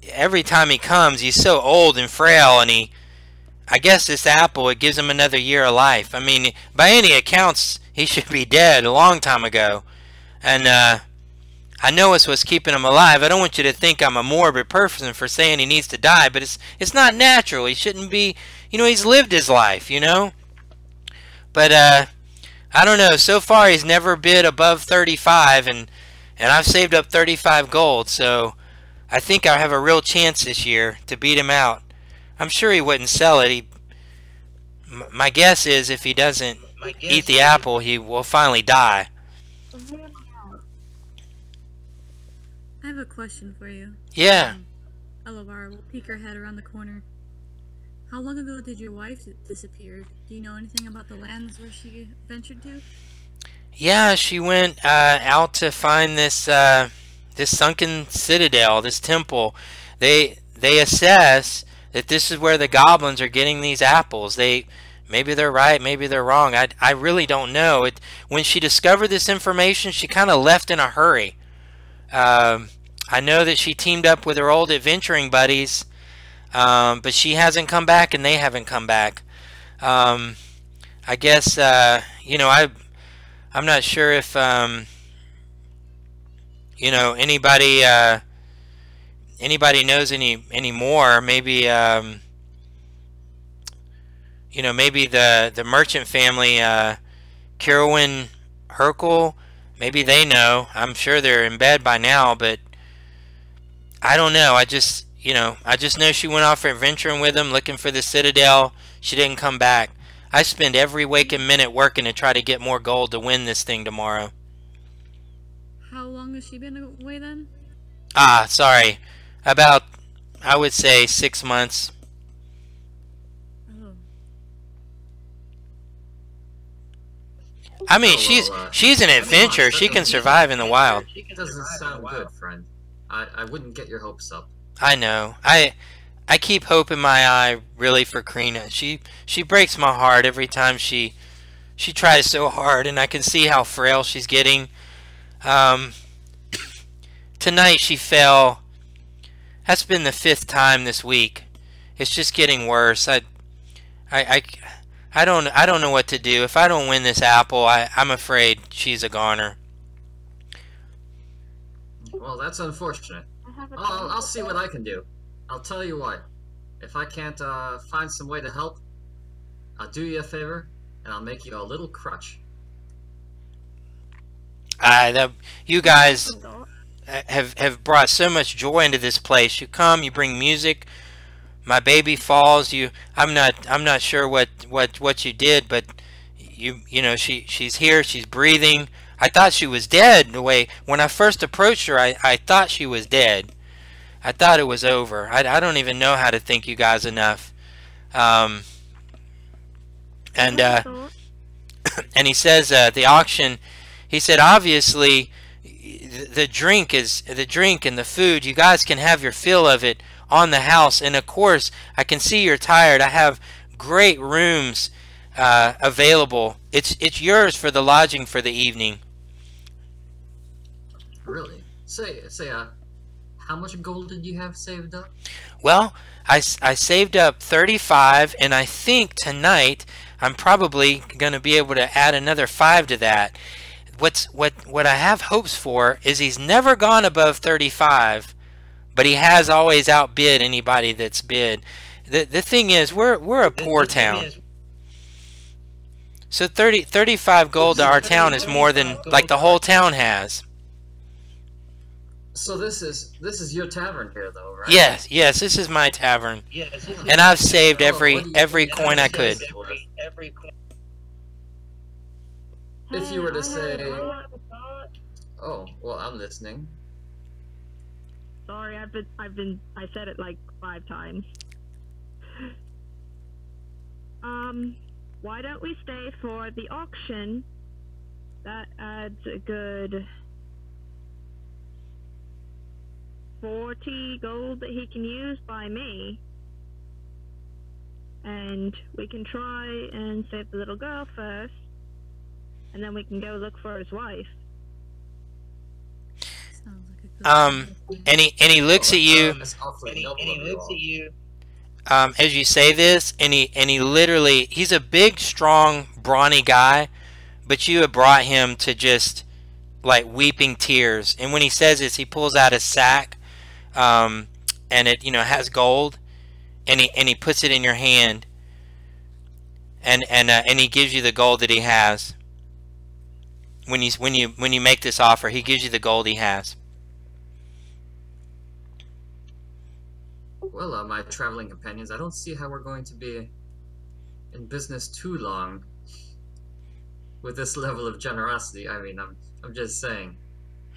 Every time he comes, he's so old and frail, and I guess this apple, it gives him another year of life. I mean, by any accounts, he should be dead a long time ago. And I know it's what's keeping him alive. I don't want you to think I'm a morbid person for saying he needs to die, but it's not natural. He shouldn't be, he's lived his life, But I don't know. So far, he's never bid above 35, and I've saved up 35 gold, so I think I have a real chance this year to beat him out. I'm sure he wouldn't sell it. My guess is if he doesn't eat the apple, he will finally die. I have a question for you. Yeah. Elevara will peek her head around the corner. How long ago did your wife disappear? Do you know anything about the lands where she ventured to? Yeah, she went out to find this sunken citadel, this temple. They assess that this is where the goblins are getting these apples. Maybe they're right, maybe they're wrong. I really don't know. When she discovered this information, she kind of left in a hurry. I know that she teamed up with her old adventuring buddies, but she hasn't come back and they haven't come back. I guess I'm not sure if anybody knows any more. Maybe maybe the merchant family, Kirwin Herkel, maybe they know. I'm sure they're in bed by now, but I don't know. I just know she went off adventuring with him, looking for the citadel. She didn't come back. I spend every waking minute working to try to get more gold to win this thing tomorrow. How long has she been away then? Sorry. About, I would say, 6 months. Oh. I mean, she's an adventurer. She can survive in the wild. It doesn't sound good, friend. I wouldn't get your hopes up. I know. I keep hope in my eye, really, for Krina. She breaks my heart every time she tries so hard, and I can see how frail she's getting. Tonight she fell. That's been the 5th time this week. It's just getting worse. I don't know what to do. If I don't win this apple, I'm afraid she's a goner. Well, that's unfortunate. I'll see what I can do. I'll tell you what. If I can't find some way to help, I'll do you a favor, and I'll make you a little crutch. You guys have brought so much joy into this place. You come, you bring music. My baby falls. I'm not sure what you did, but you know, she's here, she's breathing. I thought she was dead. The way when I first approached her, I thought she was dead. I thought it was over. I don't even know how to thank you guys enough. And he says at the auction, he said, obviously the drink and the food, you guys can have your fill of it on the house. And of course, I can see you're tired. I have great rooms available. It's yours for the lodging for the evening. Really? Say, how much gold did you have saved up? Well, I saved up 35, and I think tonight I'm probably going to be able to add another 5 to that. What I have hopes for is he's never gone above 35, but he has always outbid anybody that's bid. The thing is, we're a poor town. So 35 gold to our town is more than like the whole town has. So this is your tavern here, though, right? Yes, this is my tavern, and I've saved every coin I could. If you were to say, oh, well, I'm listening. Sorry, I said it like 5 times. Why don't we stay for the auction? That adds a good 40 gold that he can use by me. And we can try and save the little girl first, and then we can go look for his wife. And he looks at you. As you say this, and he literally, he's a big, strong, brawny guy, but you have brought him to just like weeping tears. And when he says this, he pulls out a sack, and it has gold, and he puts it in your hand, and he gives you the gold that he has. When you make this offer, he gives you the gold he has. Well, my traveling companions, I don't see how we're going to be in business too long with this level of generosity. I mean, I'm just saying,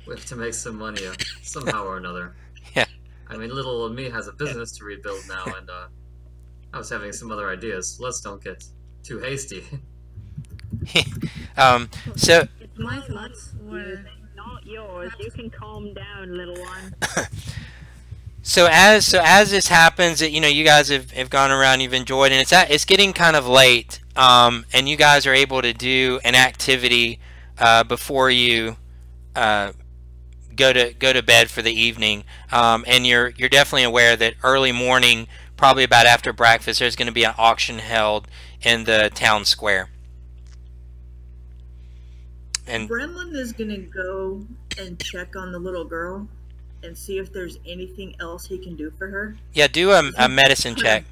we have to make some money somehow or another. Yeah. I mean, little old me has a business to rebuild now, and I was having some other ideas. Let's don't get too hasty. So my thoughts were not yours. You can calm down, little one. So as this happens, you guys have gone around, you've enjoyed, and it's getting kind of late, and you guys are able to do an activity before you go to bed for the evening, and you're definitely aware that early morning, probably about after breakfast, there's going to be an auction held in the town square. And Brenlin is going to go and check on the little girl and see if there's anything else he can do for her. Yeah, do a medicine check.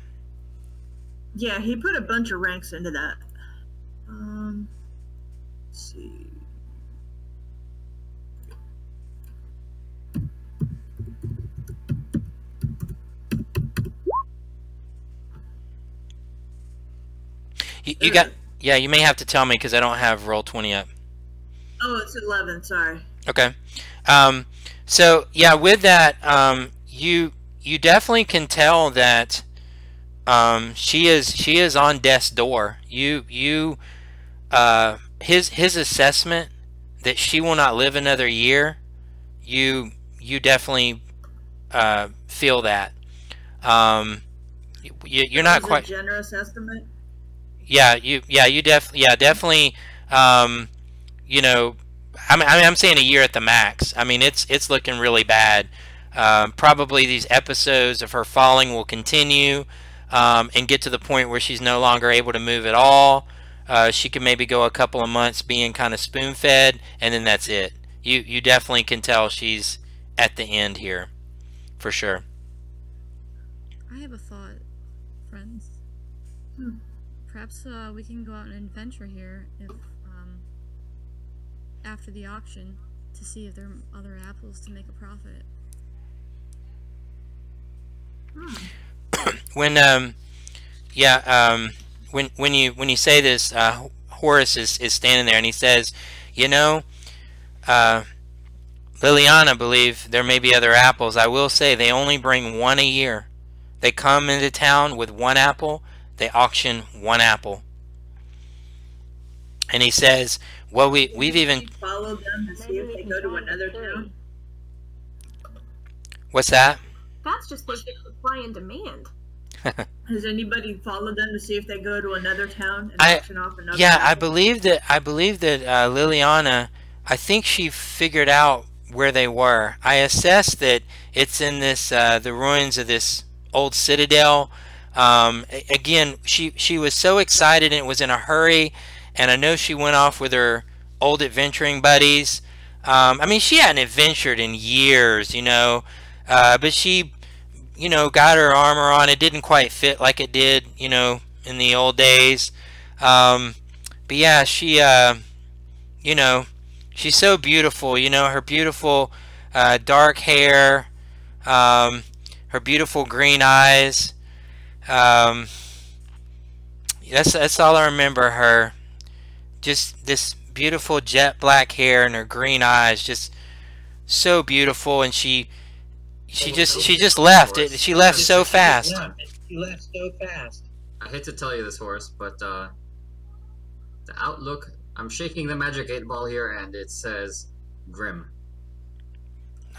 Yeah, he put a bunch of ranks into that. Let's see. You got, yeah, you may have to tell me because I don't have Roll20 up. Oh, it's 11, sorry. Okay. So yeah, with that, you definitely can tell that she is on death's door. His assessment that she will not live another year. You definitely feel that. You're not quite a generous estimate. Yeah, definitely. I'm saying a year at the max. I mean, it's looking really bad. Probably these episodes of her falling will continue and get to the point where she's no longer able to move at all. She could maybe go a couple of months being kind of spoon-fed, and then that's it. You definitely can tell she's at the end here, for sure. I have a thought, friends. Perhaps we can go out on an adventure here if after the auction to see if there are other apples to make a profit. When you say this, Horace is standing there, and he says, you know, Liliana believe there may be other apples. I will say they only bring one a year. They come into town with one apple. They auction one apple. And he says, well, we've even... Follow them to see if they go to another town. What's that? That's just basic supply and demand. Has anybody followed them to see if they go to another town and auction off another Yeah, town? I believe that Liliana, I think she figured out where they were. I assess that it's in this the ruins of this old citadel. Again, she was so excited and it was in a hurry, and I know she went off with her old adventuring buddies. I mean, she hadn't adventured in years, you know, but she, you know, got her armor on. It didn't quite fit like it did, you know, in the old days. But yeah, she, you know, she's so beautiful, you know, her beautiful dark hair, her beautiful green eyes. That's all I remember her. Just this beautiful jet black hair and her green eyes, just so beautiful. And she just left. She left so fast. She left so fast. I hate to tell you this, Horace, but the outlook. I'm shaking the magic 8-ball here, and it says grim.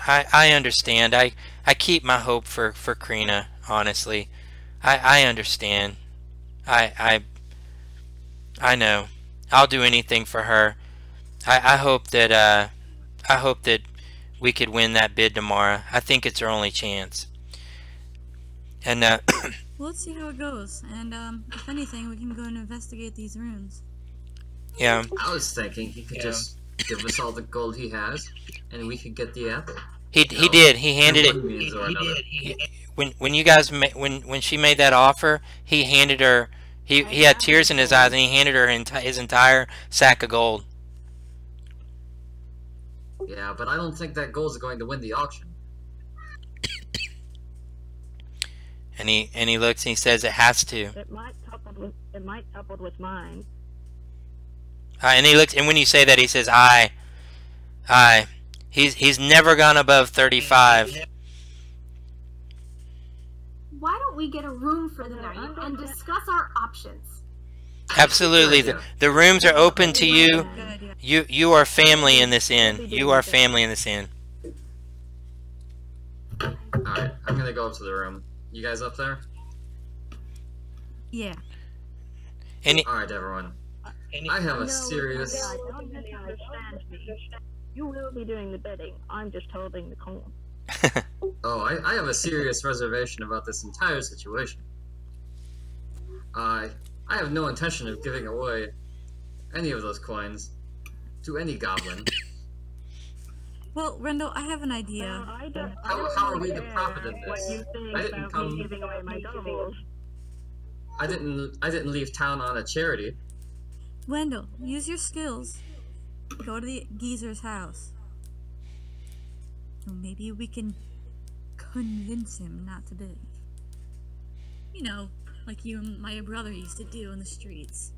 I understand. I keep my hope for Krina, honestly. I understand. I know. I'll do anything for her. I hope that we could win that bid tomorrow. I think it's our only chance. And Well, let's see how it goes. And if anything, we can go and investigate these ruins. yeah. I was thinking he could just give us all the gold he has, and we could get the apple. He did. He handed One it. means or another. When you guys when she made that offer, he handed her. He had tears in his eyes, and he handed her his entire sack of gold. Yeah, but I don't think that gold's going to win the auction. And he looks and he says it has to. It might coupled with mine. And he looks, and when you say that, he says, "I." He's never gone above 35. Why don't we get a room for the night and discuss our options? Absolutely, the rooms are open to you. Good idea. You are family in this inn. You are family in this inn. Alright, I'm gonna go up to the room. You guys up there? Yeah. Alright, everyone. I have a serious... I don't really understand me. You will be doing the bidding. I'm just holding the coin. Oh, I have a serious reservation about this entire situation. I have no intention of giving away any of those coins to any goblin. Well, Rendell, I have an idea. How are we to profit in What this? you think I didn't about come. me giving away my gold? I didn't leave town on a charity. Wendell, use your skills. Go to the geezer's house. So maybe we can convince him not to bid. You know, like you and my brother used to do in the streets.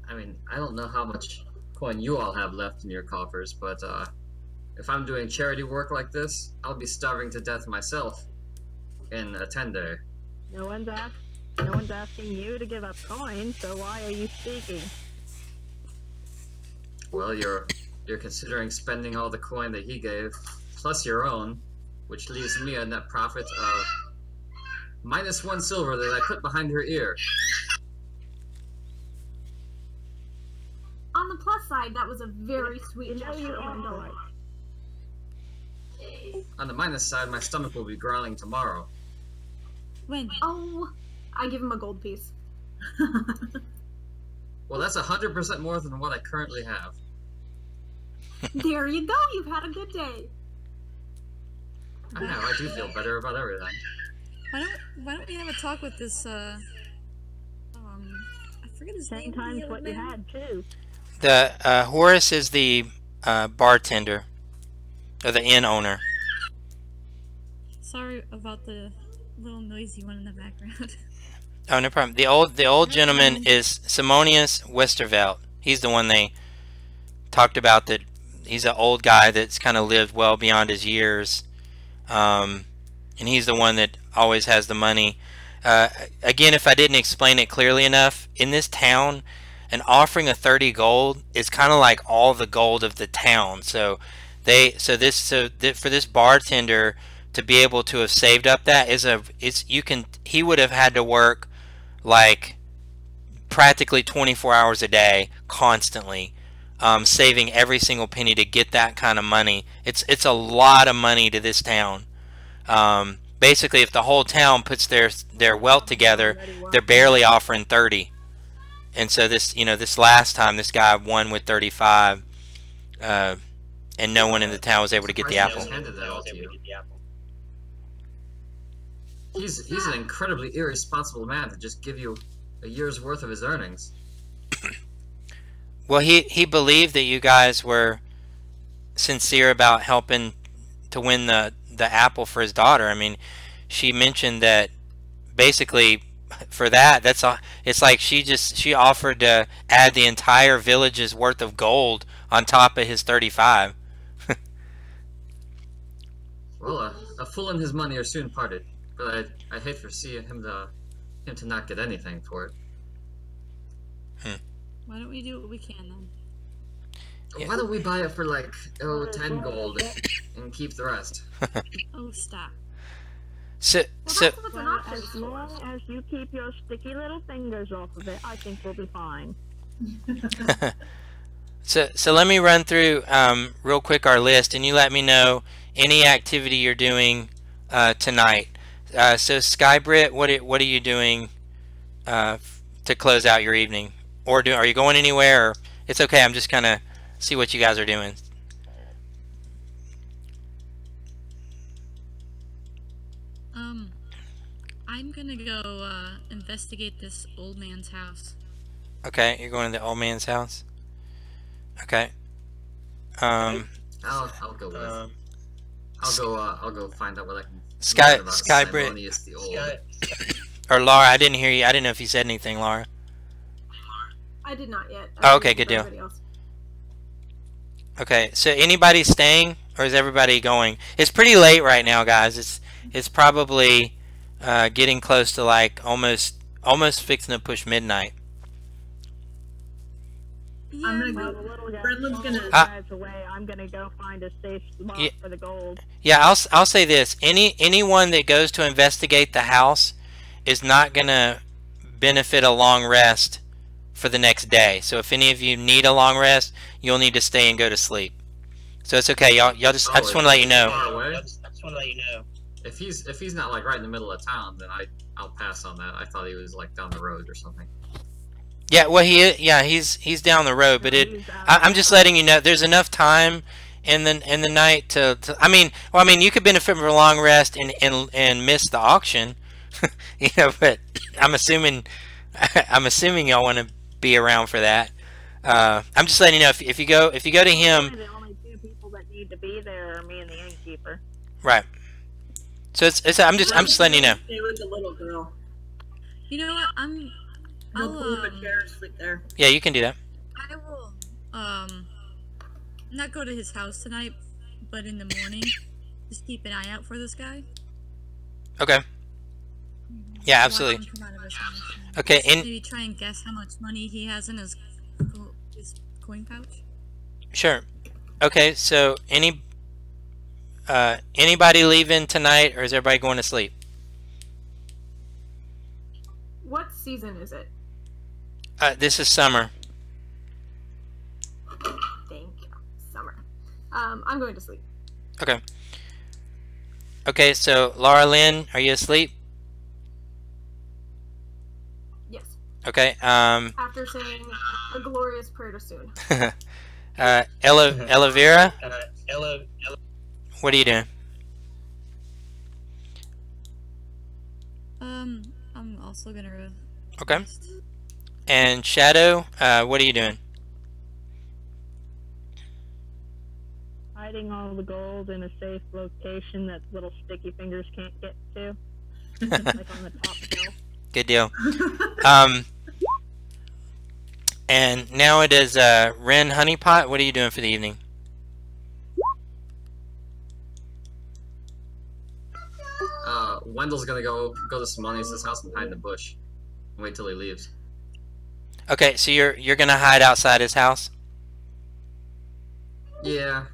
I mean, I don't know how much coin you all have left in your coffers, but if I'm doing charity work like this, I'll be starving to death myself in a 10 day. No one's asking you to give up coins, so why are you speaking? Well, you're considering spending all the coin that he gave, plus your own, which leaves me a net profit of -1 silver that I put behind her ear. On the plus side, that was a very sweet You know gesture, you are Wendell. right. On the minus side, my stomach will be growling tomorrow. Wendell, Oh, I give him a gold piece. Well, that's 100% more than what I currently have. There you go. You've had a good day. I know, I do feel better about everything. why don't we have a talk with this, I forget his 10 name. times the what old you man. had, too. The Horace is the bartender, or the inn owner. Sorry about the little noisy one in the background. Oh, no problem. The old gentleman is Simonius Westervelt. He's the one they talked about, that he's an old guy that's kind of lived well beyond his years. And he's the one that always has the money. Again, if I didn't explain it clearly enough, in this town, an offering of 30 gold is kind of like all the gold of the town. So for this bartender to be able to have saved up that he would have had to work like practically 24 hours a day constantly, saving every single penny to get that kind of money. It's a lot of money to this town. Basically, if the whole town puts their wealth together, they're barely offering 30. And so this last time, this guy won with 35, and no one in the town was able to get the apple. He's an incredibly irresponsible man to just give you a year's worth of his earnings. Well, he believed that you guys were sincere about helping to win the apple for his daughter. I mean, she mentioned that basically for that, it's like she offered to add the entire village's worth of gold on top of his 35. Well, a fool and his money are soon parted, but I'd hate for him to not get anything for it. Why don't we do what we can then? Yeah. Why don't we buy it for like 10 gold and keep the rest? Oh, stop. So Well, as long as you keep your sticky little fingers off of it, I think we'll be fine. so let me run through real quick our list, and you let me know any activity you're doing tonight. So Skybrit, what are you doing to close out your evening? Or are you going anywhere? Or it's okay. I'm just kind of see what you guys are doing. I'm gonna go investigate this old man's house. Okay, you're going to the old man's house. Okay. I'll go with. I'll go find out what I can. Skybrit. Or Laura, I didn't hear you. I didn't know if you said anything, Laura. I did not yet. Oh, okay, good deal. Okay, so anybody staying, or is everybody going? It's pretty late right now, guys. It's probably getting close to like almost fixing to push midnight. Yeah, I'm gonna Well, go. the little guy Brendan's gonna. drives away. I'm gonna go find a safe spot for the gold. Yeah, I'll say this: anyone that goes to investigate the house is not gonna benefit a long rest for the next day. So if any of you need a long rest, you'll need to stay and go to sleep. So it's okay, y'all just I just want to let you know. I just want to let you know. If he's not like right in the middle of town, then I'll pass on that. I thought he was like down the road or something. Yeah, well he's down the road, but I'm just letting you know there's enough time in the night to I mean you could benefit from a long rest and miss the auction, but I'm assuming y'all want to be around for that. I'm just letting you know if you go to him. The only two people that need to be there are me and the innkeeper. Right. So I'm just letting you know. Stay with the little girl. You know what? We'll pull up a chair and sleep there. Yeah, you can do that. I will not go to his house tonight, but in the morning, just keep an eye out for this guy. Okay. Yeah, Watch absolutely. him come out of his house and Okay, maybe try and guess how much money he has in his coin pouch. Sure. Okay, so anybody leaving tonight, or is everybody going to sleep? What season is it? This is summer. Thank you. Summer. I'm going to sleep. Okay. Okay, so Laura Lynn, are you asleep? Yes. Okay. After saying a glorious prayer to Soon. Ella Vera, Ella, what are you doing? I'm also gonna Okay. rest. And Shadow, what are you doing? Hiding all the gold in a safe location that little sticky fingers can't get to. Like on the top shelf. Good deal. And now it is Ren Honeypot. What are you doing for the evening? Wendell's gonna go to Simonius' house and hide in the bush. And wait till he leaves. Okay, so you're gonna hide outside his house? Yeah.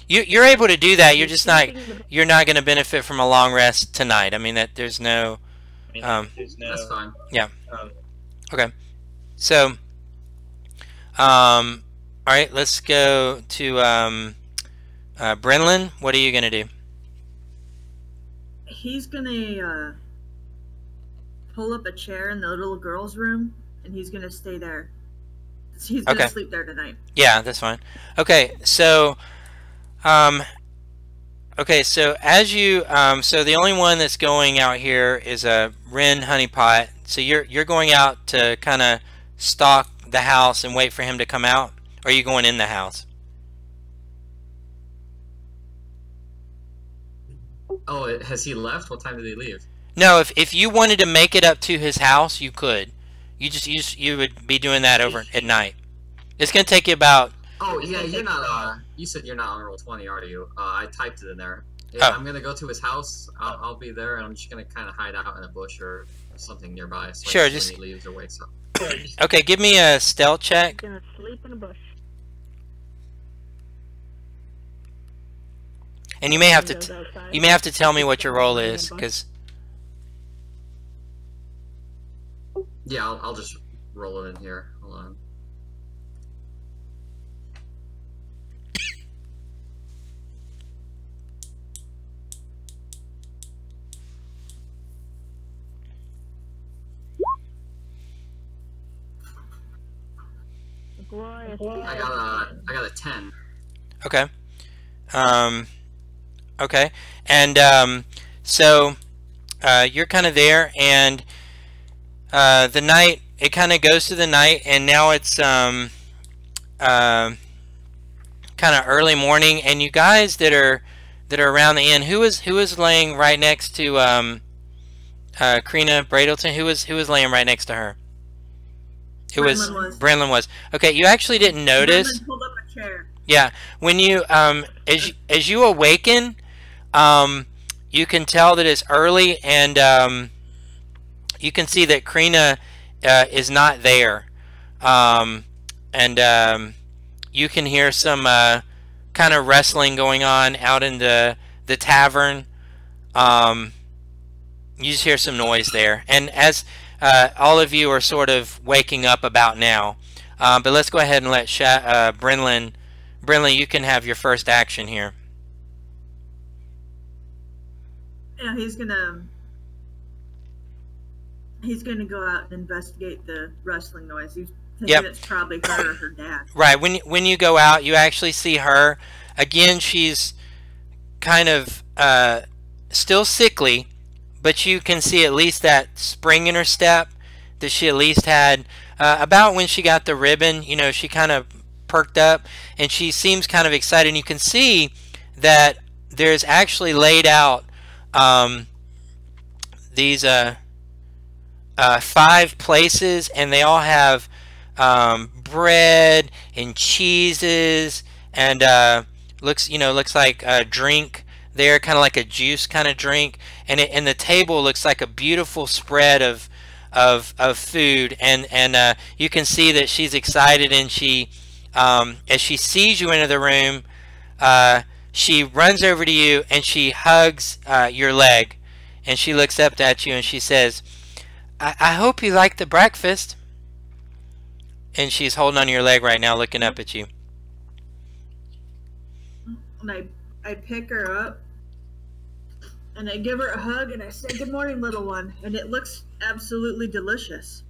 You're able to do that. You're not gonna benefit from a long rest tonight. I mean that there's no. That's fine. Yeah. Okay. So. All right. Let's go to Brenlin. What are you gonna do? He's gonna pull up a chair in the little girl's room, and he's gonna stay there. He's gonna sleep there tonight. Yeah, that's fine. Okay, so, so as you, so the only one that's going out here is a Ren Honeypot. So you're going out to kind of stalk the house and wait for him to come out, or are you going in the house? Oh, has he left? What time did he leave? No, if you wanted to make it up to his house, you could. You would be doing that over at night. It's gonna take you about. Oh yeah, you're not. You said you're not on roll 20, are you? I typed it in there. Yeah, I'm gonna go to his house. I'll be there, and I'm just gonna kind of hide out in a bush or something nearby. So sure, just when he leaves or wakes up. Okay, give me a stealth check. Gonna sleep in a bush. And you may have to tell me what your role is, because. Yeah, I'll just roll it in here. Hold on. Glorious. I got a 10. Okay. Okay. And so you're kind of there, and the night, it kind of goes to the night, and now it's kind of early morning, and you guys that are around the inn, who is laying right next to Karina Bradleton? Who was laying right next to her? Brenlin was. Okay, you actually didn't notice. Brenlin pulled up a chair. Yeah, when you as you awaken, you can tell that it's early, and you can see that Karina is not there, and you can hear some kind of wrestling going on out in the tavern. You just hear some noise there, and as all of you are sort of waking up about now, but let's go ahead and let Brenlin, you can have your first action here. Yeah, he's gonna go out and investigate the wrestling noise. He's thinking it's probably her or her dad. Right. When you go out, you actually see her. Again, she's kind of still sickly, but you can see at least that spring in her step that she at least had about when she got the ribbon. You know, she kind of perked up, and she seems kind of excited. And you can see that there's actually laid out these 5 places, and they all have bread and cheeses, and looks like a drink there, kind of like a juice kind of drink, and the table looks like a beautiful spread of food, and you can see that she's excited, and she as she sees you enter the room, she runs over to you and she hugs your leg, and she looks up at you and she says, I hope you like the breakfast. And she's holding on your leg right now, looking up at you. And I pick her up, and I give her a hug, and I say, "Good morning, little one." And it looks absolutely delicious.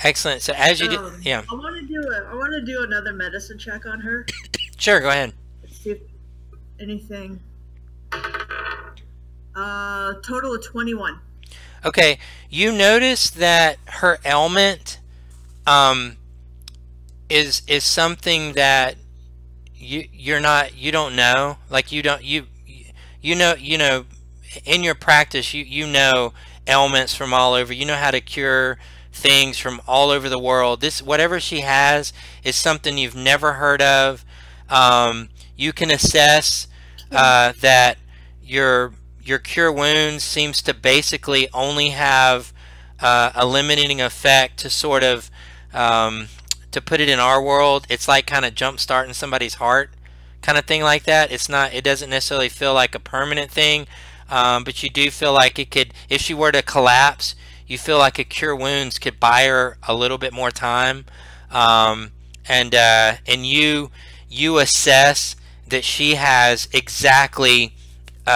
Excellent. So as you do, yeah. I want to do another medicine check on her. Sure, go ahead. Let's see if anything. Total of 21. Okay, you notice that her ailment is something that you don't know, like you know in your practice you know ailments from all over. You know how to cure things from all over the world. This, whatever she has, is something you've never heard of. You can assess that your cure wounds seems to basically only have a limiting effect to sort of, to put it in our world, it's like kind of jump starting somebody's heart, kind of thing like that. It's not, it doesn't necessarily feel like a permanent thing, but you do feel like it could, if she were to collapse, you feel like a cure wounds could buy her a little bit more time, and you assess that she has exactly,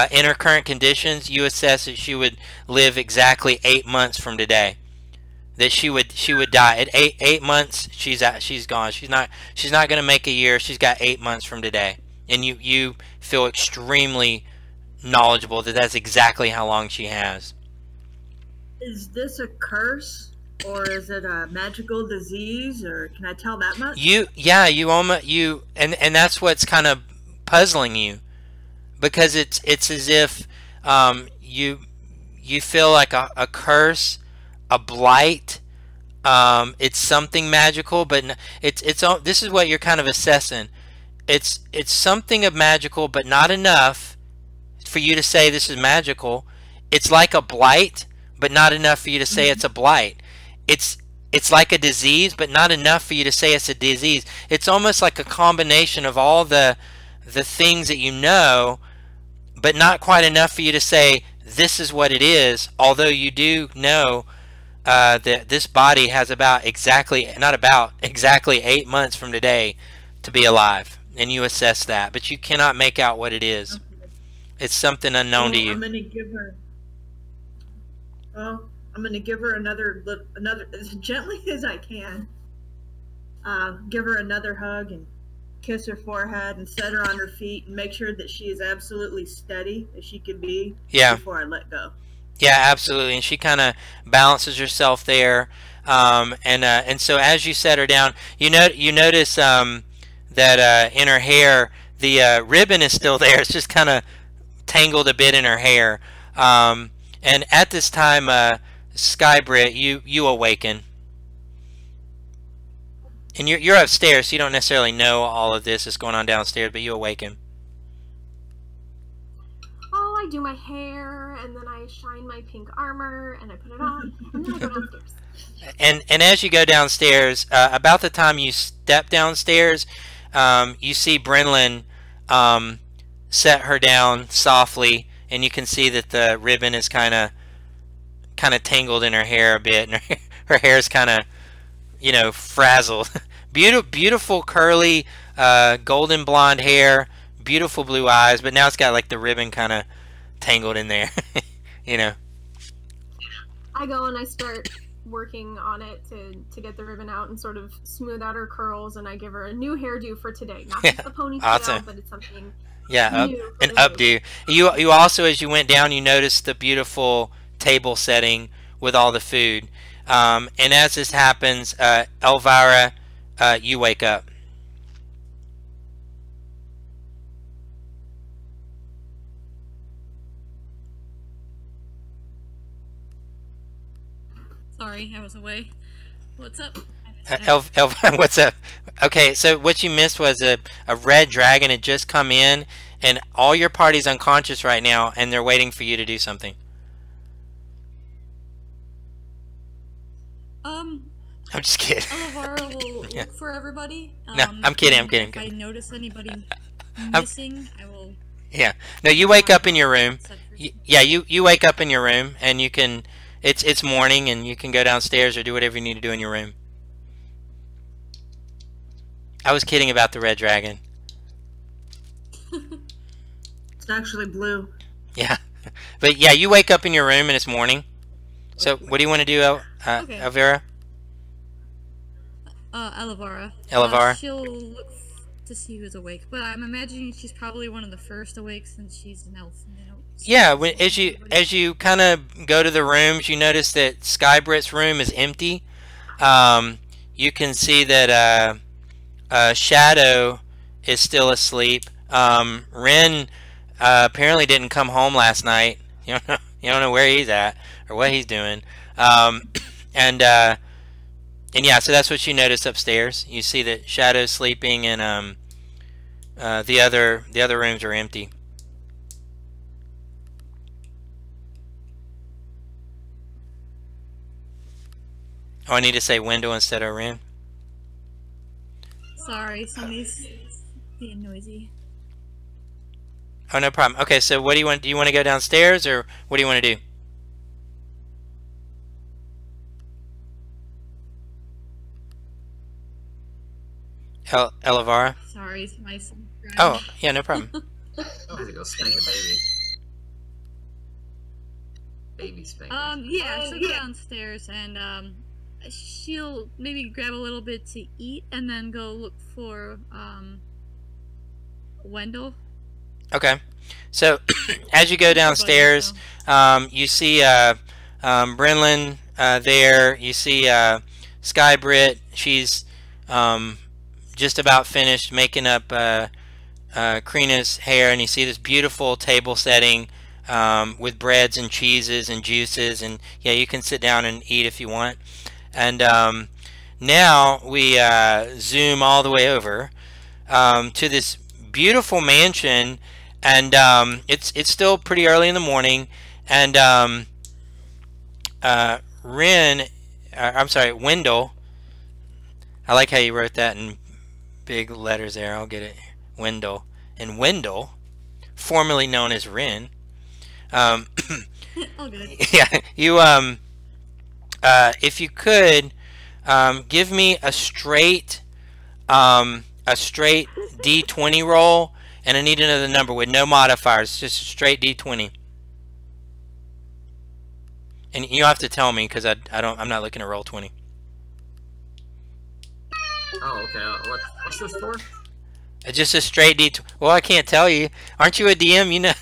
in her current conditions, you assess that she would live exactly 8 months from today. That she would die at 8 months. She's gone. She's not going to make a year. She's got 8 months from today, and you feel extremely knowledgeable that that's exactly how long she has. Is this a curse, or is it a magical disease, or can I tell that much? And that's what's kind of puzzling you, because it's as if you feel like a curse, a blight. It's something magical, but this is what you're kind of assessing. It's something of magical, but not enough for you to say this is magical. It's like a blight, but not enough for you to say it's a blight. It's like a disease, but not enough for you to say it's a disease. It's almost like a combination of all the things that you know, but not quite enough for you to say this is what it is, although you do know that this body has exactly 8 months from today to be alive, and you assess that, but you cannot make out what it is. Okay. It's something unknown to you. I'm going to give her another as gently as I can. Give her another hug and kiss her forehead and set her on her feet and make sure that she is absolutely steady as she can be before I let go. Yeah, absolutely. And she kind of balances herself there, and so as you set her down, you notice that in her hair the ribbon is still there. It's just kind of tangled a bit in her hair, and at this time, Skybrit, you awaken. And you're upstairs, so you don't necessarily know all of this is going on downstairs, but you awaken. Oh, I do my hair, and then I shine my pink armor, and I put it on, and then I go downstairs. And as you go downstairs, about the time you step downstairs, you see Brenlin set her down softly, and you can see that the ribbon is kind of tangled in her hair a bit, and her hair's kind of, frazzled. Beautiful curly golden blonde hair, beautiful blue eyes, but now it's got like the ribbon kind of tangled in there. I go and I start working on it to get the ribbon out and sort of smooth out her curls, and I give her a new hairdo for today. Not just a ponytail, awesome. But it's something new. An updo. You also, as you went down, you noticed the beautiful table setting with all the food. And as this happens, Elvira, you wake up. Sorry, I was away. What's up? What's up? Okay, so what you missed was a red dragon had just come in, and all your party's unconscious right now, and they're waiting for you to do something. I'm just kidding. Elvira will look for everybody. No, I'm kidding. If I notice anybody missing, I will. Yeah. No, you wake up in your room. You wake up in your room, and you can. It's morning, and you can go downstairs or do whatever you need to do in your room. I was kidding about the red dragon. It's actually blue. Yeah, but yeah, you wake up in your room and it's morning. So what do you want to do, Elvira? Elvira. She'll look to see who's awake, but I'm imagining she's probably one of the first awake since she's an elf. Yeah, as you kind of go to the rooms, you notice that Skybrit's room is empty. You can see that Shadow is still asleep. Ren apparently didn't come home last night. You don't know where he's at or what he's doing. And yeah, so that's what you notice upstairs. You see that Shadow's sleeping, and the other rooms are empty. Oh, I need to say window instead of room. Sorry, somebody's being noisy. Oh, no problem. Okay, so what do you want? Do you want to go downstairs, or what do you want to do? Elevara? Sorry, my son. Oh, yeah, no problem. I have to go spank a baby. Baby spank. Yeah, she'll go downstairs and she'll maybe grab a little bit to eat and then go look for Wendell. Okay, so as you go downstairs, you see Brenlin there. You see Sky Britt. She's just about finished making up Krina's hair, and you see this beautiful table setting with breads and cheeses and juices, and yeah, you can sit down and eat if you want. And now we zoom all the way over to this beautiful mansion, and it's still pretty early in the morning, and Wendell. I like how you wrote that in big letters there. I'll get it. Wendell. And Wendell, formerly known as Ren. Oh, good. Yeah, you if you could give me a straight D20 roll, and I need another number with no modifiers, just a straight D20. And you have to tell me because I'm not looking at roll 20. Oh, okay. What's this for? Just a straight D20. Well, I can't tell you. Aren't you a DM? You know,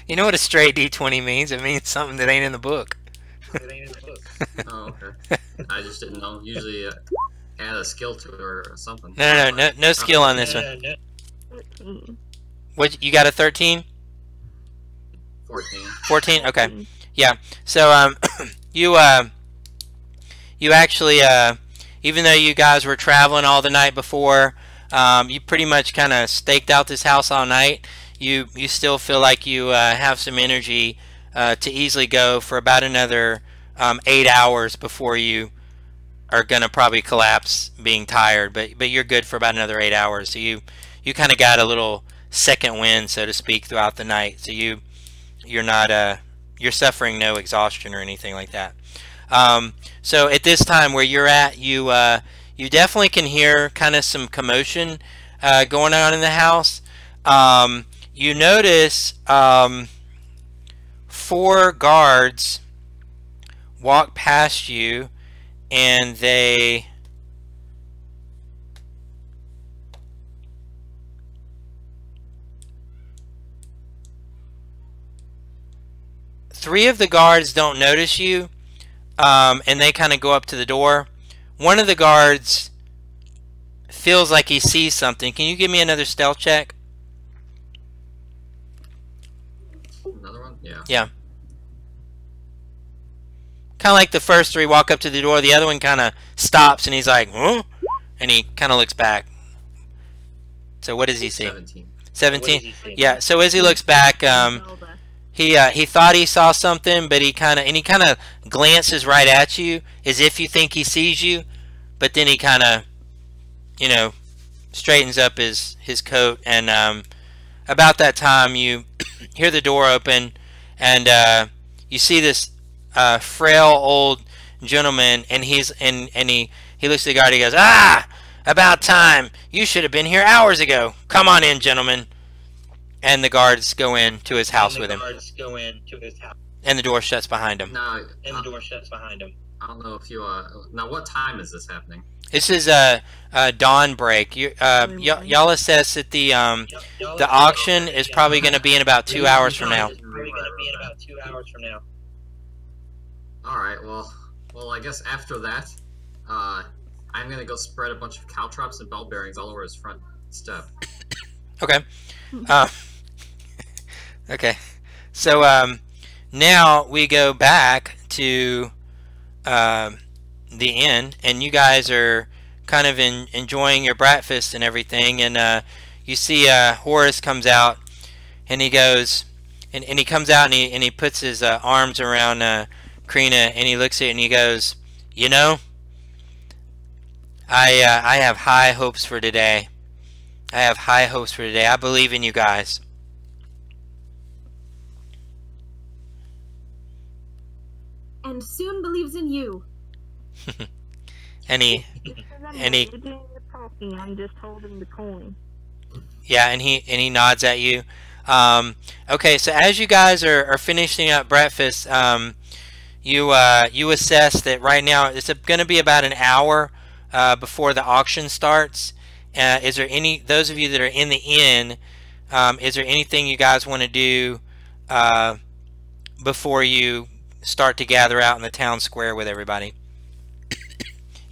you know what a straight D20 means. It means something that ain't in the book. It ain't in the book. Oh, okay. I just didn't know. Usually, add a skill to it or something. No skill on this one. What, you got a 13? 14. 14. Okay. Yeah. So you actually even though you guys were traveling all the night before, you pretty much kind of staked out this house all night. You still feel like you have some energy to easily go for about another 8 hours before you are gonna probably collapse being tired, but you're good for about another 8 hours. So you kind of got a little second wind, so to speak, throughout the night. So you're not you're suffering no exhaustion or anything like that. So at this time where you're at, you definitely can hear kind of some commotion going on in the house. You notice 4 guards walk past you, and they three of the guards don't notice you, and they kind of go up to the door. One of the guards feels like he sees something. Can you give me another stealth check? Another one? Yeah. Yeah. Kind of like the first 3 walk up to the door. The other one kind of stops, and he's like, huh? And he kind of looks back. So what does he see? 17. 17? Yeah, so as he looks back, he thought he saw something, but he kind of glances right at you as if you think he sees you, but then he kind of, you know, straightens up his coat, and about that time you hear the door open, and you see this frail old gentleman, and he looks at the guard, and he goes, "Ah, about time. You should have been here hours ago. Come on in, gentlemen." And the guards go into his house with him. And the door shuts behind him. Now, I don't know if you now what time is this happening? This is dawn break. Y'all assess that the auction is probably going to be in about 2 hours from now. All right. Well, I guess after that, I'm gonna go spread a bunch of caltrops and bell bearings all over his front step. Okay. Okay. So now we go back to the inn, and you guys are kind of enjoying your breakfast and everything, and you see Horace comes out, and he goes, and he comes out, and he puts his arms around Krina, and he looks at it, and he goes, you know, I have high hopes for today. I have high hopes for today. I believe in you guys. And Soon believes in you. and he talking, I'm just holding the coin. Yeah, and he nods at you. Okay, so as you guys are finishing up breakfast, you assess that right now it's going to be about an hour before the auction starts. Is there those of you that are in the inn, is there anything you guys want to do before you start to gather out in the town square with everybody?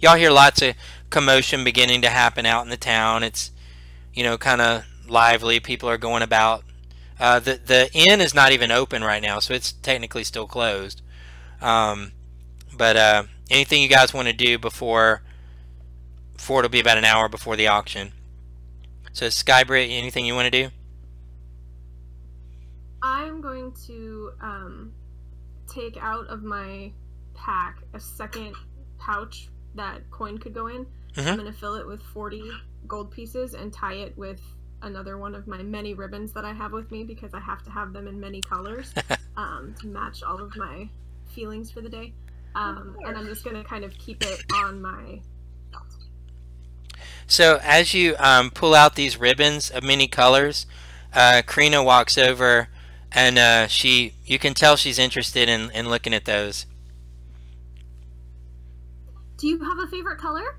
Y'all hear lots of commotion beginning to happen out in the town. It's, you know, kind of lively. People are going about. The inn is not even open right now, so it's technically still closed. But anything you guys want to do before it'll be about an hour before the auction? So Skybrit, anything you want to do? I'm going to take out of my pack a second pouch that coin could go in. Mm-hmm. I'm going to fill it with 40 gold pieces and tie it with another one of my many ribbons that I have with me, because I have to have them in many colors to match all of my feelings for the day. And I'm just going to kind of keep it on my belt. So as you pull out these ribbons of many colors, Krina walks over, and you can tell she's interested in looking at those. Do you have a favorite color?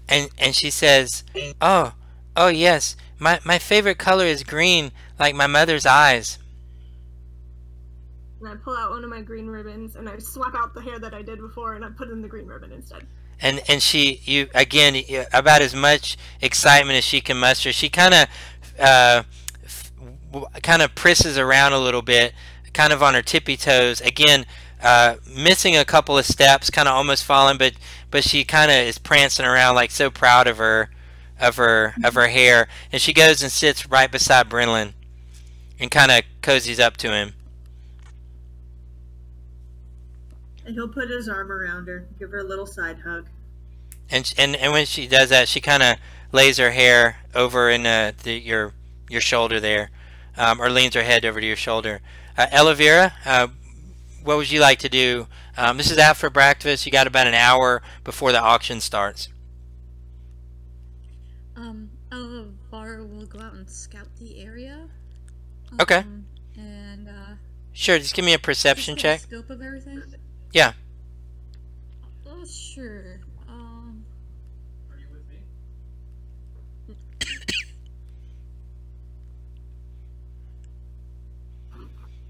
And she says, oh yes, my favorite color is green, like my mother's eyes. And I pull out one of my green ribbons, and I swap out the hair that I did before, and I put in the green ribbon instead. And you again, about as much excitement as she can muster, she kind of prisses around a little bit, kind of on her tippy toes. Again, missing a couple of steps, kind of almost falling, but she kind of is prancing around, like so proud of her hair. And she goes and sits right beside Brenlin, and kind of cozies up to him. And he'll put his arm around her, give her a little side hug. And when she does that, she kind of lays her hair over in your shoulder there, or leans her head over to your shoulder. Elvira, what would you like to do? This is after breakfast. You got about an hour before the auction starts. Elvira will go out and scout the area. Okay. And sure. Just give me a perception check. Scope of everything. Yeah. Sure. Are you with me?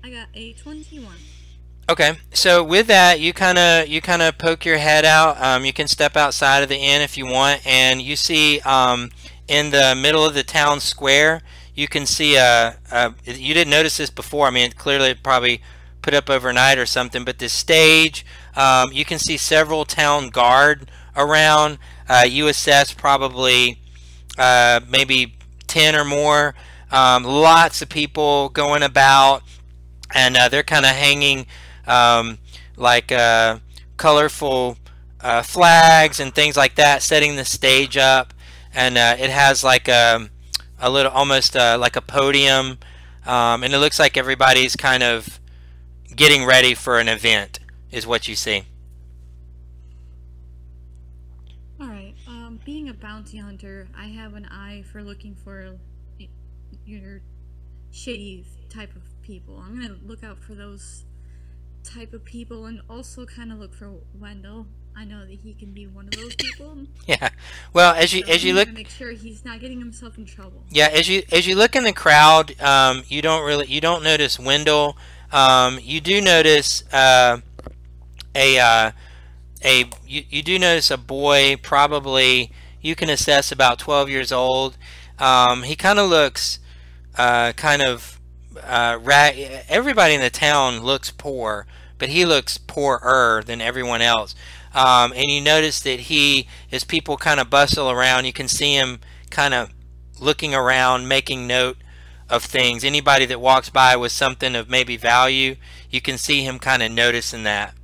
I got a 21. Okay, so with that, you kind of poke your head out. You can step outside of the inn if you want, and you see in the middle of the town square, you can see you didn't notice this before. I mean, clearly it probably put up overnight or something, but this stage, you can see several town guard around. You assess probably maybe 10 or more. Lots of people going about, and they're kind of hanging like colorful flags and things like that, setting the stage up. And it has like a little, almost like a podium, and it looks like everybody's kind of getting ready for an event, is what you see. Alright, being a bounty hunter, I have an eye for looking for your shady type of people. I'm gonna look out for those type of people, and also kind of look for Wendell. I know that he can be one of those people. Yeah. Well, as you look, make sure he's not getting himself in trouble. Yeah, as you look in the crowd, you don't notice Wendell. You do notice you do notice a boy, probably you can assess about 12 years old. He kind of looks kind of everybody in the town looks poor, but he looks poorer than everyone else. And you notice that as people kind of bustle around, you can see him kind of looking around, making note of things. Anybody that walks by with something of maybe value, you can see him kind of noticing that.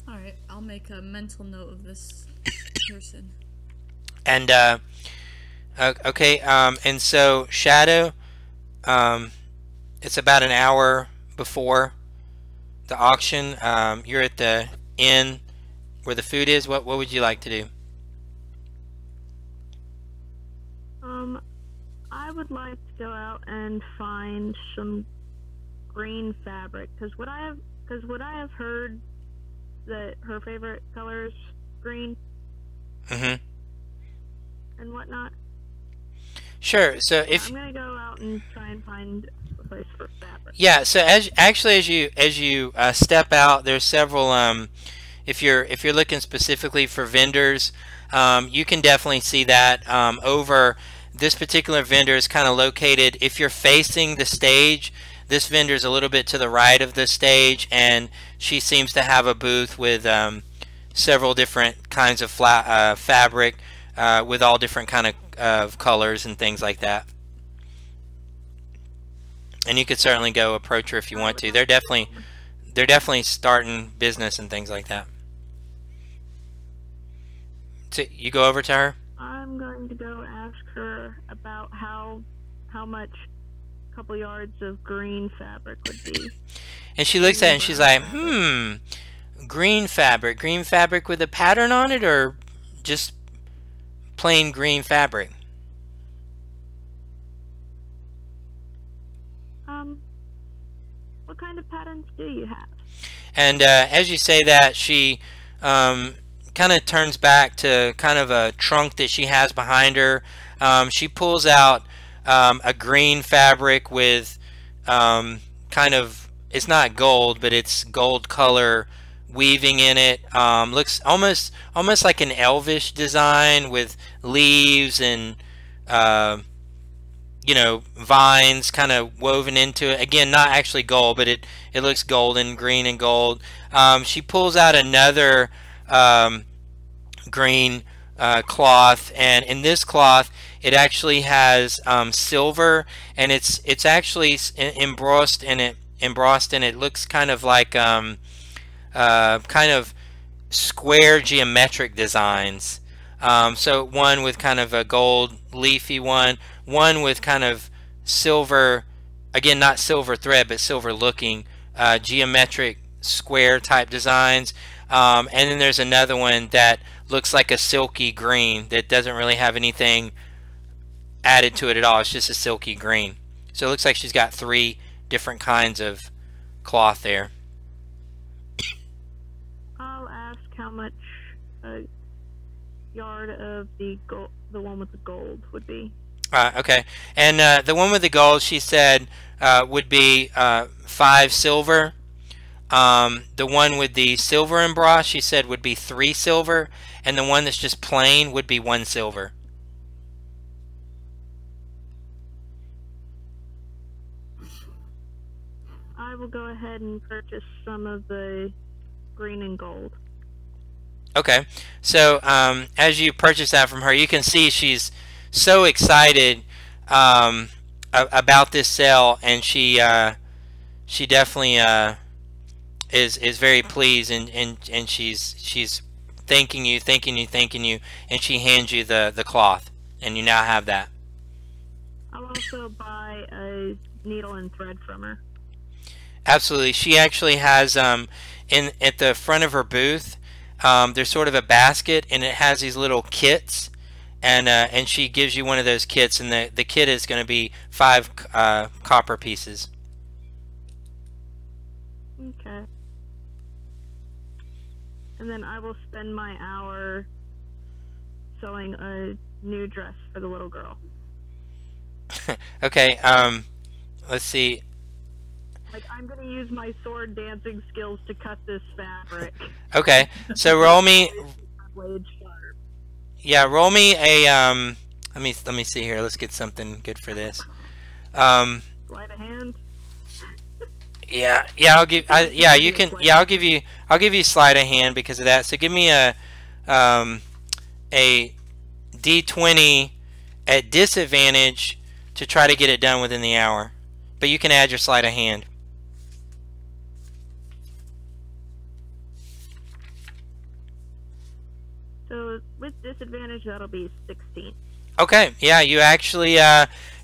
Alright, I'll make a mental note of this person. And okay, and so Shadow, it's about an hour before the auction. You're at the inn where the food is. What would you like to do? I would like to go out and find some green fabric, because what I have heard that her favorite color is green. Mm-hmm. And whatnot. Sure. So if I'm gonna go out and try and find a place for fabric. yeah, so as you step out, there's several. If you're looking specifically for vendors, you can definitely see that over. This particular vendor is kind of located, if you're facing the stage, this vendor is a little bit to the right of the stage, and she seems to have a booth with several different kinds of fabric with all different kind of colors and things like that. And you could certainly go approach her if you want to. They're definitely starting business and things like that. So you go over to her? I'm going to go ask her about how much a couple yards of green fabric would be. And she looks at it and she's like, green fabric with a pattern on it, or just plain green fabric? What kind of patterns do you have? And as you say that, she kind of turns back to kind of a trunk that she has behind her. She pulls out a green fabric with kind of, it's not gold, but it's gold color weaving in it. Looks almost like an elvish design with leaves and you know, vines kind of woven into it. Again, not actually gold, but it looks golden, green and gold. She pulls out another green cloth, and in this cloth it actually has silver, and it's actually embossed in it. It looks kind of like kind of square geometric designs. So one with kind of a gold leafy one with kind of silver, again not silver thread but silver looking geometric square type designs, and then there's another one that looks like a silky green that doesn't really have anything added to it at all. It's just a silky green. So it looks like she's got 3 different kinds of cloth there. I'll ask how much a yard of the one with the gold would be. Okay, and the one with the gold, she said, would be 5 silver. The one with the silver embossed, she said, would be 3 silver, and the one that's just plain would be 1 silver. I will go ahead and purchase some of the green and gold. Okay, so as you purchase that from her, you can see she's so excited about this sale, and she definitely is very pleased, and she's thanking you, and she hands you the cloth, and you now have that. I'll also buy a needle and thread from her. Absolutely. She actually has at the front of her booth, there's sort of a basket, and it has these little kits, and she gives you one of those kits, and the kit is going to be 5 copper pieces. Okay. And then I will spend my hour sewing a new dress for the little girl. Okay, let's see. Like, I'm going to use my sword dancing skills to cut this fabric. Okay, so roll me. Yeah, roll me a let me see here. Let's get something good for this. Sleight of hand. Yeah, I'll give. You can. Yeah, I'll give you. I'll give you sleight of hand because of that. So give me a D20 at disadvantage to try to get it done within the hour. But you can add your sleight of hand. So with disadvantage, that'll be 16. Okay, yeah, you actually,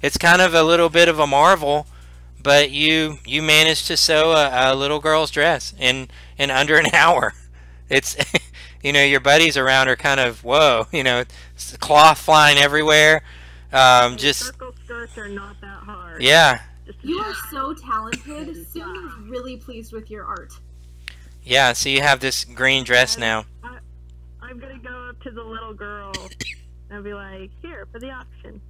it's kind of a little bit of a marvel, but you managed to sew a little girl's dress in under an hour. It's, you know, your buddies around are kind of, whoa, you know, cloth flying everywhere. Just circle skirts are not that hard. Yeah. You are so talented. Susan is really pleased with your art. Yeah, so you have this green dress now. I'm gonna go up to the little girl and be like, "Here for the auction.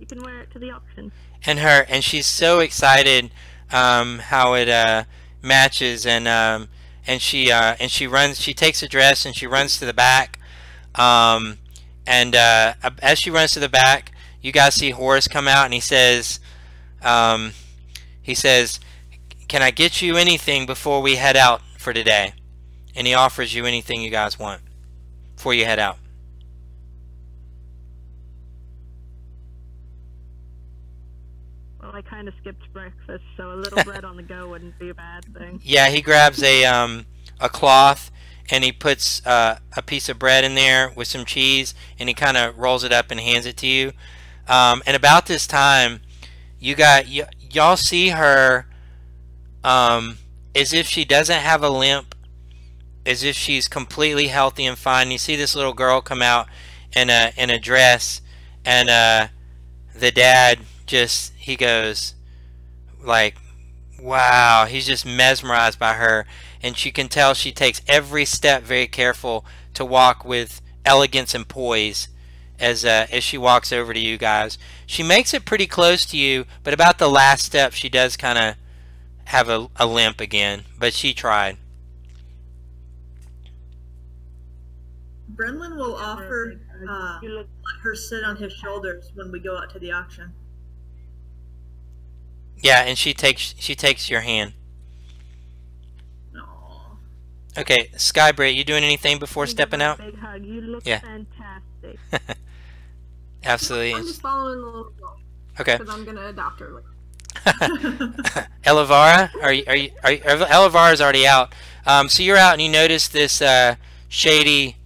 You can wear it to the auction." And she's so excited how it matches, and she runs. She takes the dress and she runs to the back. As she runs to the back, you guys see Horace come out, and he says, "Can I get you anything before we head out for today?" And he offers you anything you guys want before you head out. Well, I kind of skipped breakfast, so a little bread on the go wouldn't be a bad thing. Yeah, he grabs a cloth and he puts a piece of bread in there with some cheese, and he kind of rolls it up and hands it to you. And about this time, y'all see her as if she doesn't have a limp, as if she's completely healthy and fine. You see this little girl come out in a dress, and the dad he goes like, wow, he's just mesmerized by her, and you can tell she takes every step very careful to walk with elegance and poise as she walks over to you guys. She makes it pretty close to you, but about the last step she does kind of have a limp again, but she tried. Brenlin will offer let her sit on his shoulders when we go out to the auction. Yeah, and she takes your hand. Aww. Okay, Skybrit, you doing anything before stepping out? Big hug. You look fantastic. Absolutely. I'm just following the little girl. Okay. Because I'm gonna adopt her later. Elevara, Elevara's already out. So you're out and you notice this shady.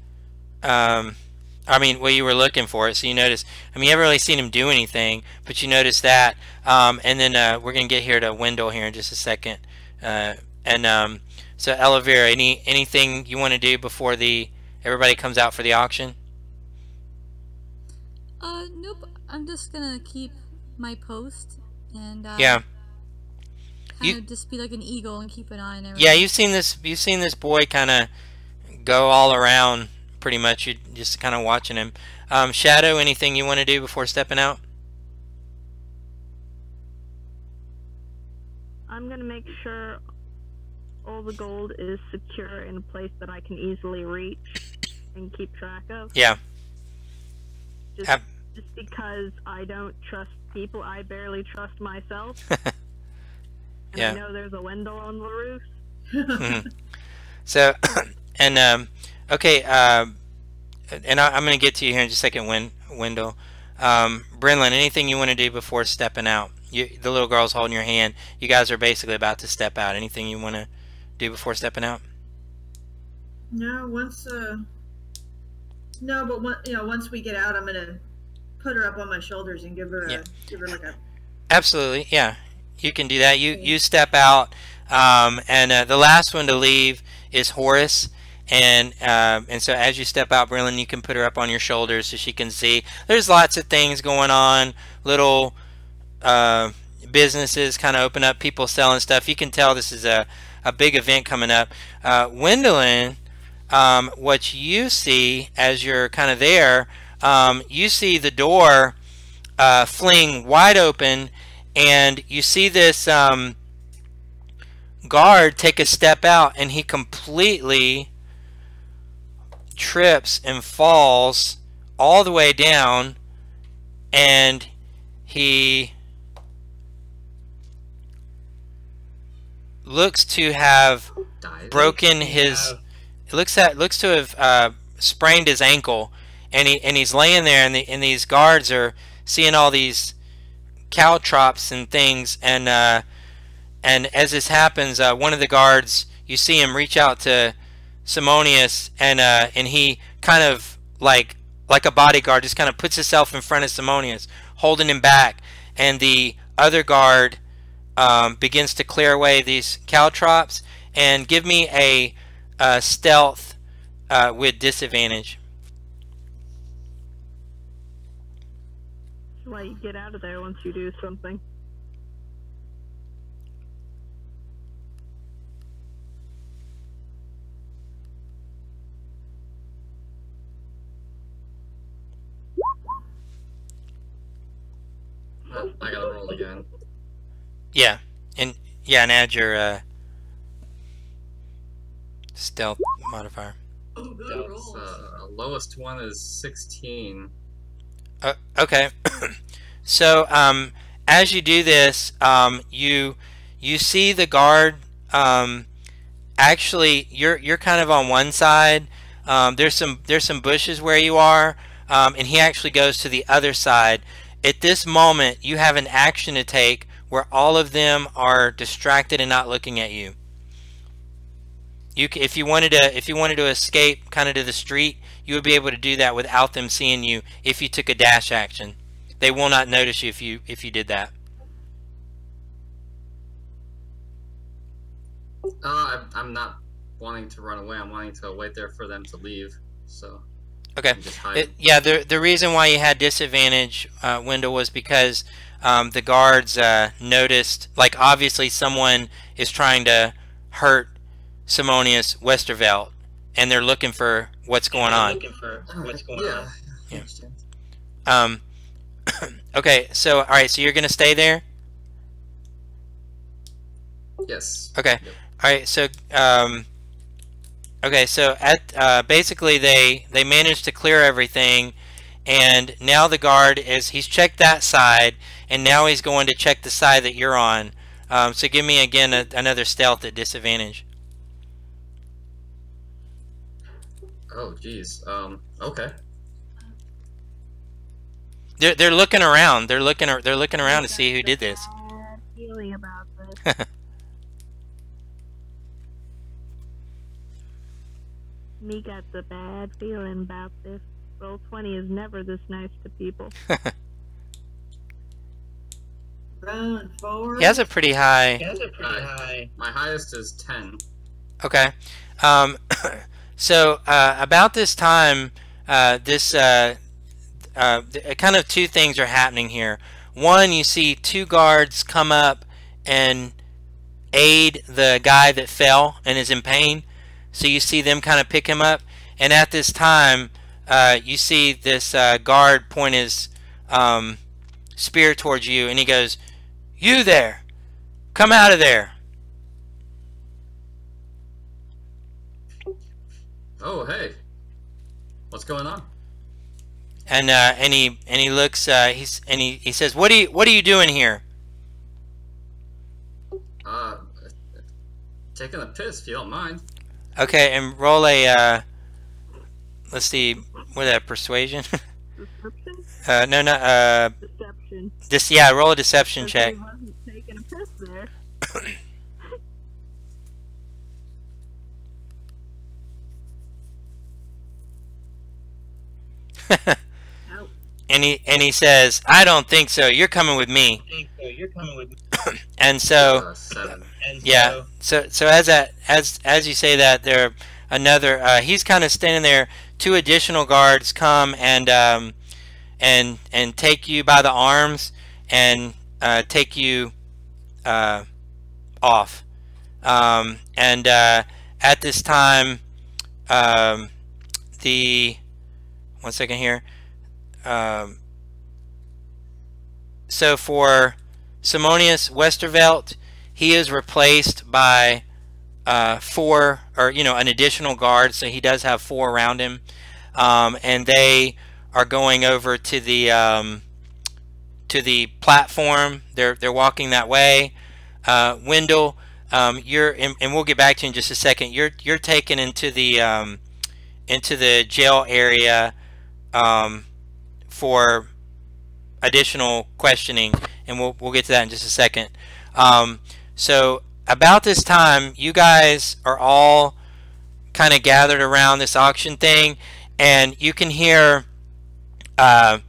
You were looking for it, so you notice. You haven't really seen him do anything, but you notice that. And then we're gonna get here to Wendell here in just a second. So Elevira, anything you want to do before everybody comes out for the auction? Nope. I'm just gonna keep my post and yeah. Kind of just be like an eagle and keep an eye on everything. Yeah, you've seen this boy kind of go all around. Pretty much, you're just kind of watching him. Shadow, anything you want to do before stepping out? I'm gonna make sure all the gold is secure in a place that I can easily reach and keep track of. Yeah. Just because I don't trust people, I barely trust myself. Yeah. I know there's a Wendell on the roof. Mm-hmm. So, and okay, and I'm going to get to you here in just a second, Wendell. Brenlin, anything you want to do before stepping out? The little girl's holding your hand. You guys are basically about to step out. Anything you want to do before stepping out? No, once we get out, I'm gonna put her up on my shoulders and give her like a. Absolutely, yeah. You can do that. You step out, and the last one to leave is Horace. And so as you step out, Brenlin, you can put her up on your shoulders so she can see. There's lots of things going on. Little businesses kind of open up, people selling stuff. You can tell this is a big event coming up. Wendolyn, what you see as you're kind of there, you see the door fling wide open, and you see this guard take a step out, and he completely trips and falls all the way down, and he looks to have Died. broken his. It looks to have sprained his ankle, and he's laying there, and these guards are seeing all these caltrops and things, and as this happens, one of the guards, you see him reach out to Simonius, and he kind of like a bodyguard just kind of puts himself in front of Simonius, holding him back, and the other guard begins to clear away these caltrops. And give me a stealth with disadvantage. I'll let you get out of there once you do something. I gotta roll again. Yeah, and add your stealth modifier. Lowest one is 16. Okay. So as you do this, you see the guard. Actually, you're kind of on one side. There's some bushes where you are, and he actually goes to the other side. At this moment, you have an action to take where all of them are distracted and not looking at you. If you wanted to escape kind of to the street, you would be able to do that without them seeing you if you took a dash action. They will not notice you if you did that. I'm not wanting to run away. I'm wanting to wait there for them to leave. So. Okay. Just hide. Yeah. The reason why you had disadvantage, Wendell, was because the guards noticed, like, obviously someone is trying to hurt Simonius Westervelt, and they're looking for what's going on. Yeah. Okay, so all right, so you're gonna stay there. Yes. Okay. Yep. All right. So okay. So at basically they managed to clear everything, and now the guard he's checked that side, and now he's going to check the side that you're on. So give me again another stealth at disadvantage. Oh, geez. Okay. They're looking around. They're looking around to see who did this. Bad feeling about this. Me got the bad feeling about this. Roll 20 is never this nice to people. Run forward. He has a pretty high. My highest is 10. Okay. So about this time, kind of two things are happening here. One, you see two guards come up and aid the guy that fell and is in pain. So you see them kind of pick him up, and at this time, you see this guard point his spear towards you, and he goes, "You there! Come out of there!" Oh, hey. What's going on? And he looks. He says, "What are you doing here?" Taking a piss, if you don't mind. Okay, and roll a. Let's see, what is that? Persuasion? Description? No. Deception. Yeah, roll a deception check. He wasn't taking a piss there. And he says, "I don't think so. You're coming with me." And so, 7. yeah. So as you say that, there another. He's kind of standing there. Two additional guards come and take you by the arms and take you off. And at this time, one second here. So for Simonius Westervelt, he is replaced by 4, or an additional guard. So he does have 4 around him, and they are going over to the platform. They're walking that way. Wendell, you're and we'll get back to you in just a second. You're taken into the jail area for additional questioning, and we'll get to that in just a second. So about this time, you guys are all kind of gathered around this auction thing, and you can hear a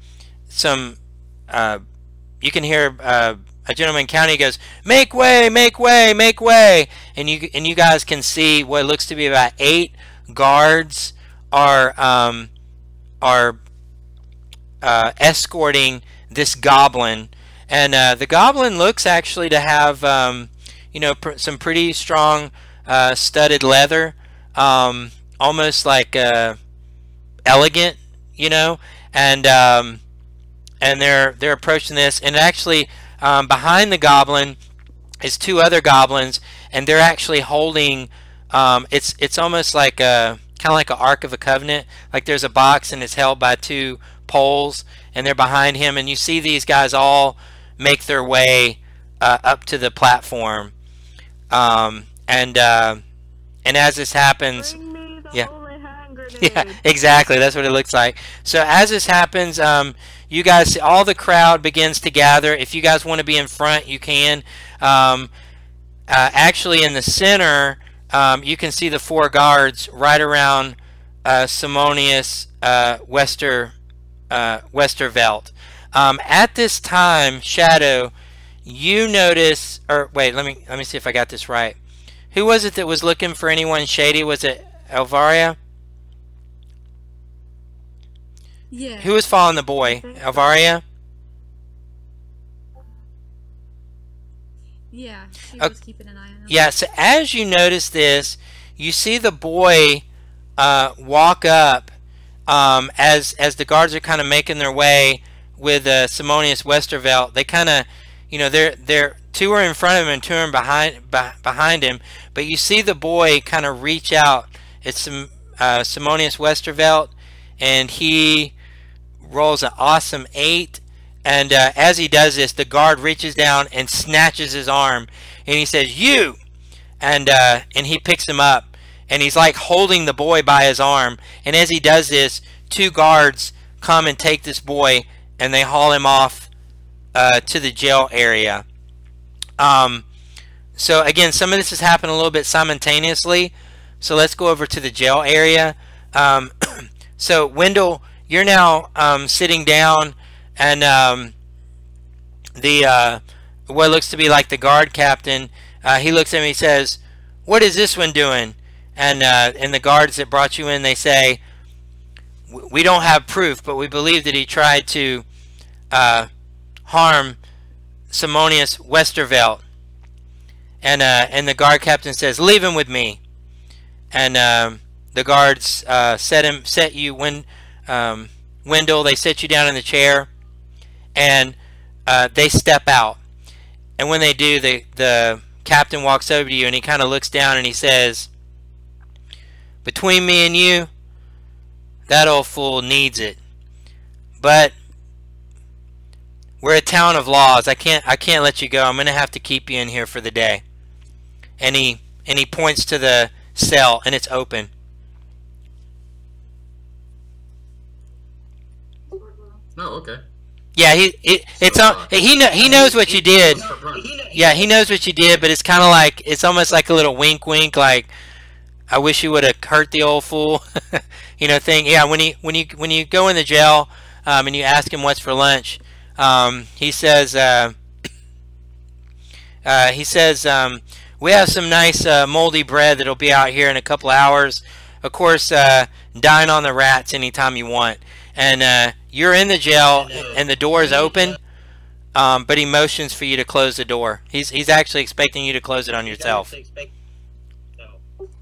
gentleman counting goes, "Make way, make way, make way!" And you guys can see what looks to be about 8 guards are escorting this goblin, and the goblin looks actually to have some pretty strong studded leather, almost like elegant, and they're approaching this, and actually behind the goblin is 2 other goblins, and they're actually holding it's almost like a kind of like an Ark of a Covenant, like there's a box and it's held by 2 poles, and they're behind him, and you see these guys all make their way up to the platform, and as this happens, Bring me the yeah. holy hand grenade. Yeah, exactly. That's what it looks like. So as this happens, you guys see all the crowd begins to gather. If you guys want to be in front, you can. Actually, in the center, you can see the 4 guards right around Simonius Westervelt. At this time, Shadow, you notice, or wait, let me see if I got this right. Who was it that was looking for anyone shady? Was it Elvaria? Yeah. Who was following the boy? Elvaria? Yeah, she Okay. was keeping an eye on him. Yeah, so as you notice this, you see the boy walk up as the guards are kind of making their way with Simonius Westervelt. They kind of, they're 2 are in front of him and 2 are behind him, but you see the boy kind of reach out. It's Simonius Westervelt, and he rolls an awesome 8. And as he does this, the guard reaches down and snatches his arm, and he says, "You!" And he picks him up, and he's like holding the boy by his arm. And as he does this, 2 guards come and take this boy, and they haul him off to the jail area. So again, some of this has happened a little bit simultaneously. So let's go over to the jail area. So Wendell, you're now sitting down, and what looks to be like the guard captain, he looks at me and he says, "What is this one doing?" And the guards that brought you in, they say, "We don't have proof, but we believe that he tried to harm Simonius Westervelt." And the guard captain says, "Leave him with me." And the guards Wendell, they sit you down in the chair, and they step out. And when they do, the captain walks over to you, and he kind of looks down and he says, "Between me and you, that old fool needs it. But we're a town of laws. I can't let you go. I'm gonna have to keep you in here for the day." And he points to the cell, and it's open. Oh, okay. Yeah, he knows what you did. Yeah, he knows what you did, but it's kind of like, it's almost like a little wink, like, "I wish you would have hurt the old fool," thing. Yeah, when you go in the jail, and you ask him what's for lunch, he says, "We have some nice moldy bread that'll be out here in a couple hours. Of course, dine on the rats anytime you want." And you're in the jail, and the door is open, but he motions for you to close the door. He's actually expecting you to close it on yourself.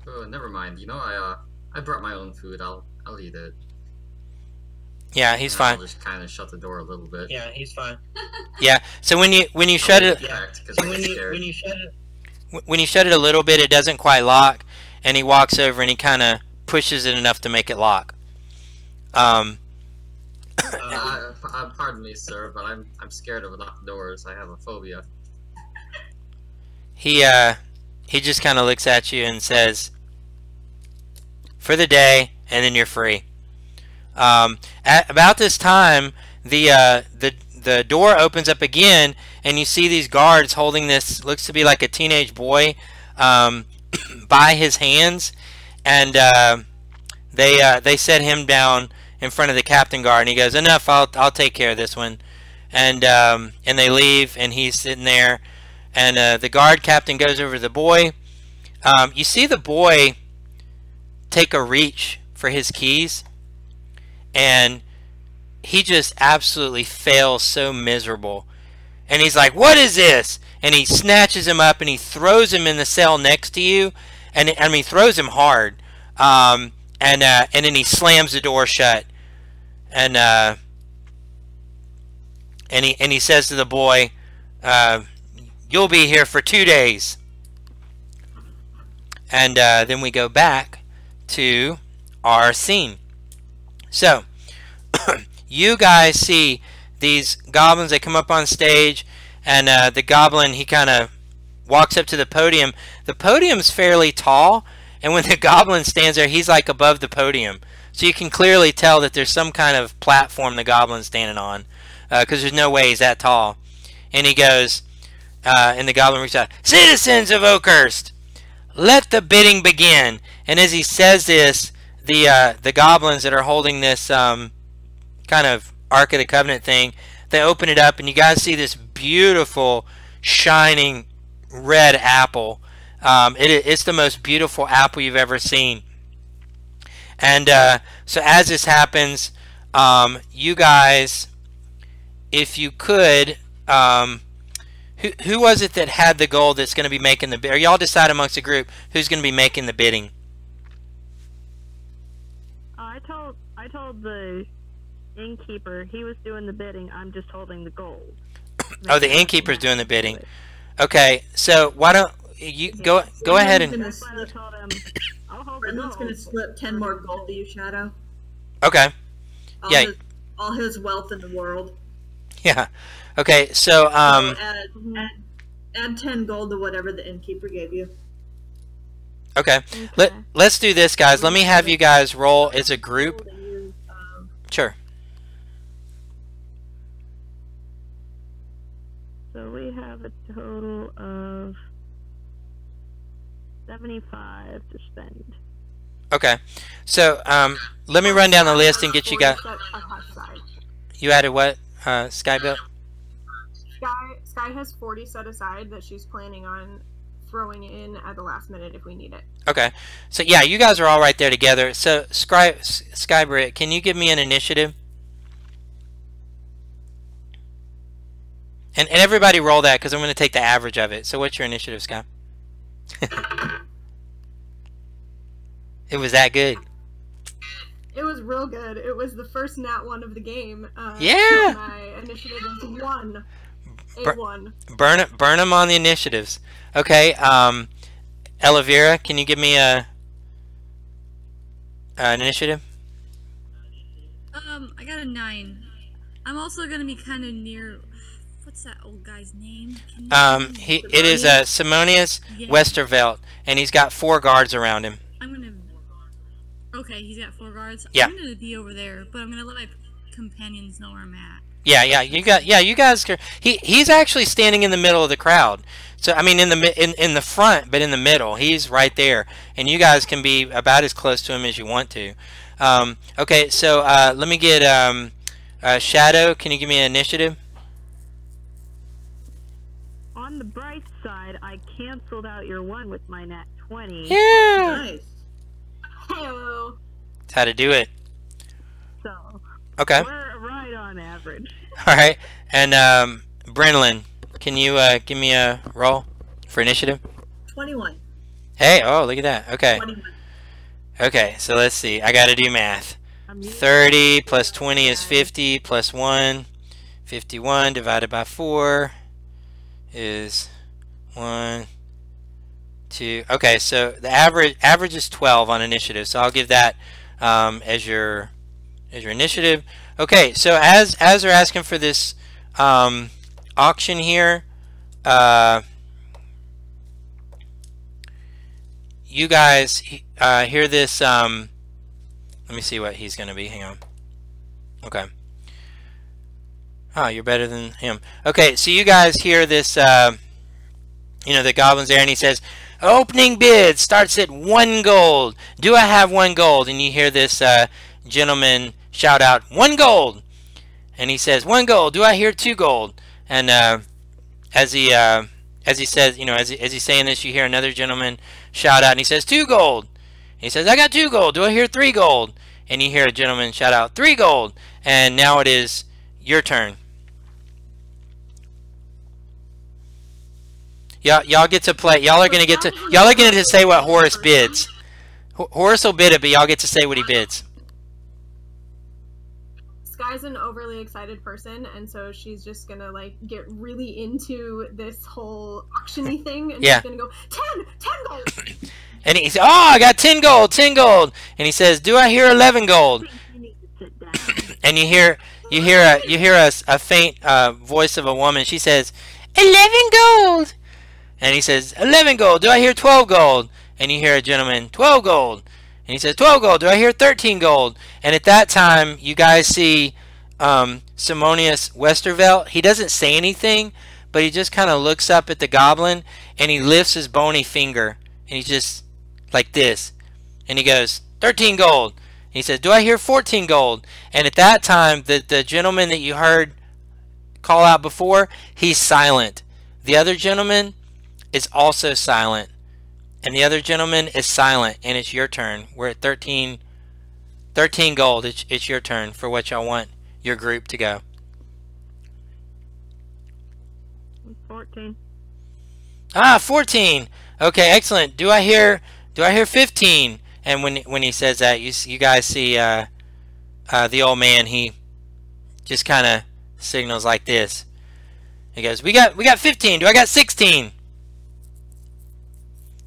Oh, never mind. I brought my own food. I'll eat it. Yeah, he's And fine. I'll just kind of shut the door a little bit. Yeah, he's fine. Yeah. So when you shut it, when you shut it a little bit, it doesn't quite lock, and he walks over and he kind of pushes it enough to make it lock. Pardon me, sir, but I'm scared of locked doors. I have a phobia. He he just kind of looks at you and says, "For the day," and then you're free. At about this time, the door opens up again, and you see these guards holding this, looks to be like a teenage boy, by his hands, and they set him down in front of the captain guard, and he goes, "Enough, I'll take care of this one," and they leave, and he's sitting there, and the guard captain goes over to the boy. You see the boy take a reach for his keys, and he just absolutely fails so miserable, and he's like, "What is this?" And he snatches him up and he throws him in the cell next to you, and I mean throws him hard, and then he slams the door shut, and he says to the boy, "You'll be here for 2 days." And then we go back to our scene. So you guys see these goblins. They come up on stage, and the goblin, he kind of walks up to the podium. The podium's fairly tall, and when the goblin stands there, he's like above the podium, so you can clearly tell that there's some kind of platform the goblin's standing on, because there's no way he's that tall. And he goes, and the goblin reaches out, "Citizens of Oakhurst, let the bidding begin." And as he says this, the goblins that are holding this kind of Ark of the Covenant thing, they open it up, and you guys see this beautiful, shining red apple. It's the most beautiful apple you've ever seen. And so as this happens, you guys, if you could, who was it that had the gold that's going to be making the bid? Or y'all decide amongst the group who's going to be making the bidding? I told the innkeeper he was doing the bidding. I'm just holding the gold. Oh, the innkeeper's doing the bidding. Okay, so why don't you go ahead and... Brendan's going to slip 10 more gold to you, Shadow. Okay. Yeah. All his wealth in the world. Yeah. Okay, so... add 10 gold to whatever the innkeeper gave you. Okay. Let's do this, guys. Let me have you guys roll as a group. Sure. So we have a total of 75 to spend. Okay. So let me run down the list and get you guys... You added what, Skybill? Sky has 40 set aside that she's planning on throwing in at the last minute if we need it. Okay. So yeah, you guys are all right there together. So Skybrit, can you give me an initiative? And everybody roll that, because I'm going to take the average of it. So what's your initiative, Sky? It was that good. It was real good. It was the first nat 1 of the game. Yeah! My initiative is 1. A1. Burn them on the initiatives. Okay, Elvira, can you give me an initiative? I got a 9. I'm also going to be kind of near... What's that old guy's name? It is Simonius Westervelt, and he's got 4 guards around him. Okay, he's got 4 guards. Yeah. I'm gonna be over there, but I'm gonna let my companions know where I'm at. Yeah, you guys. He's actually standing in the middle of the crowd. So I mean, in the front, but in the middle, he's right there, and you guys can be about as close to him as you want to. Okay, so let me get Shadow. Can you give me an initiative? On the bright side, I canceled out your 1 with my nat 20. Yeah. Nice. Hello. That's how to do it. So. Okay. We're right on average. All right, and Brenlin, can you give me a roll for initiative? 21. Hey, oh, look at that. Okay. 21. Okay, so let's see. I got to do math. 30 plus 20 is 50 plus 1. 51 divided by 4 is 1, 2. Okay, so the average is 12 on initiative. So I'll give that as your initiative. Okay, so as they're asking for this auction here, you guys hear this. Let me see what he's going to be. Hang on. Okay. Oh, you're better than him. Okay, so you guys hear this. You know, the goblin's there, and he says, "Opening bid starts at 1 gold. Do I have 1 gold?" And you hear this gentleman shout out, "1 gold." And he says, "1 gold. Do I hear 2 gold?" And as he says, you know, as he's saying this, you hear another gentleman shout out, and he says, "2 gold." And he says, "I got 2 gold. Do I hear 3 gold?" And you hear a gentleman shout out, "3 gold." And now it is your turn. Y'all get to play. Y'all are gonna get to say what Horace bids. Horace will bid it, but y'all get to say what he bids. Sky's an overly excited person, and so she's just gonna like get really into this whole auction-y thing, and Yeah. she's gonna go 10 gold. And he says, "Oh, I got 10 gold, 10 gold." And he saes, "Do I hear 11 gold?" And you hear a faint voice of a woman. She says, "11 gold." And he says, "11 gold. Do I hear 12 gold?" And you hear a gentleman, "12 gold." And he says, "12 gold. Do I hear 13 gold?" And at that time, you guys see Simonius Westervelt. He doesn't say anything, but he just kind of looks up at the goblin, and he lifts his bony finger, and he's just like this. And he goes, 13 gold. And he says, "Do I hear 14 gold?" And at that time, the gentleman that you heard call out before, he's silent. The other gentleman is also silent. And the other gentleman is silent, and it's your turn. We're at 13 gold. It's your turn for what y'all want your group to go. 14. Ah, 14. Okay, excellent. Do I hear 15? And when he says that, you guys see the old man. He just kind of signals like this. He goes, "We got 15. Do I got 16?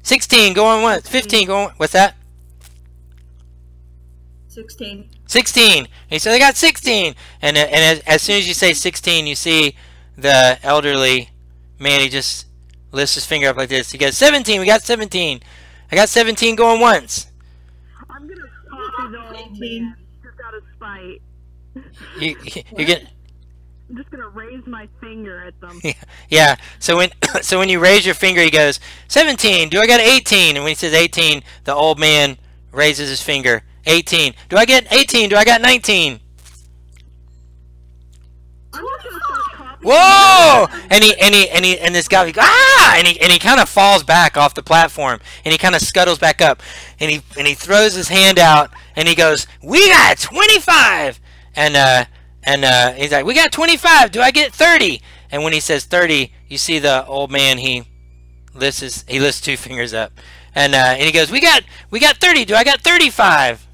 16 going once. 15 going. What's that? 16. 16. And he said, "I got 16." And as soon as you say 16, you see the elderly man. He just lifts his finger up like this. He goes, 17. We got 17. I got 17 going once. I'm gonna copy the old man just out of spite. You get. I'm just gonna raise my finger at them. Yeah. So when you raise your finger, he goes, 17. Do I got 18? And when he says 18, the old man raises his finger. 18. Do I get 18? Do I got 19? I'm just gonna start copying. Whoa! And this guy, and he kind of falls back off the platform, and he kind of scuttles back up, and he throws his hand out, and he goes, "We got 25!" And he's like, "We got 25. Do I get 30?" And when he says 30, you see the old man. He lifts 2 fingers up, and he goes, "We got 30. Do I got 35?"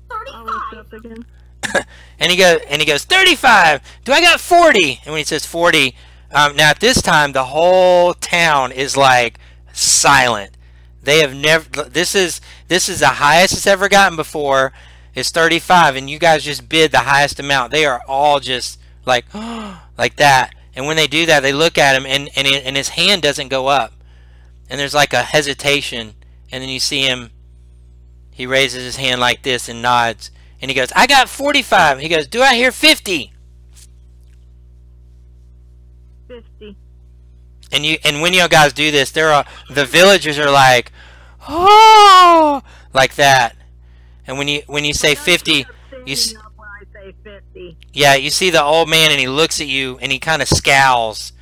35. Again. And he goes 35. Do I got 40? And when he says 40, now at this time the whole town is like silent. They have never. This is the highest it's ever gotten before. It's 35, and you guys just bid the highest amount. They are all just like like that. And when they do that, they look at him, and his hand doesn't go up, and there's like a hesitation, and then you see him. He raises his hand like this and nods. And he goes, "I got 45. He goes, "Do I hear 50? 50. And when you guys do this, the villagers are like, "Oh," like that. And when you say 50, you When I say 50. yeah, you see the old man, and he looks at you, and he kind of scowls.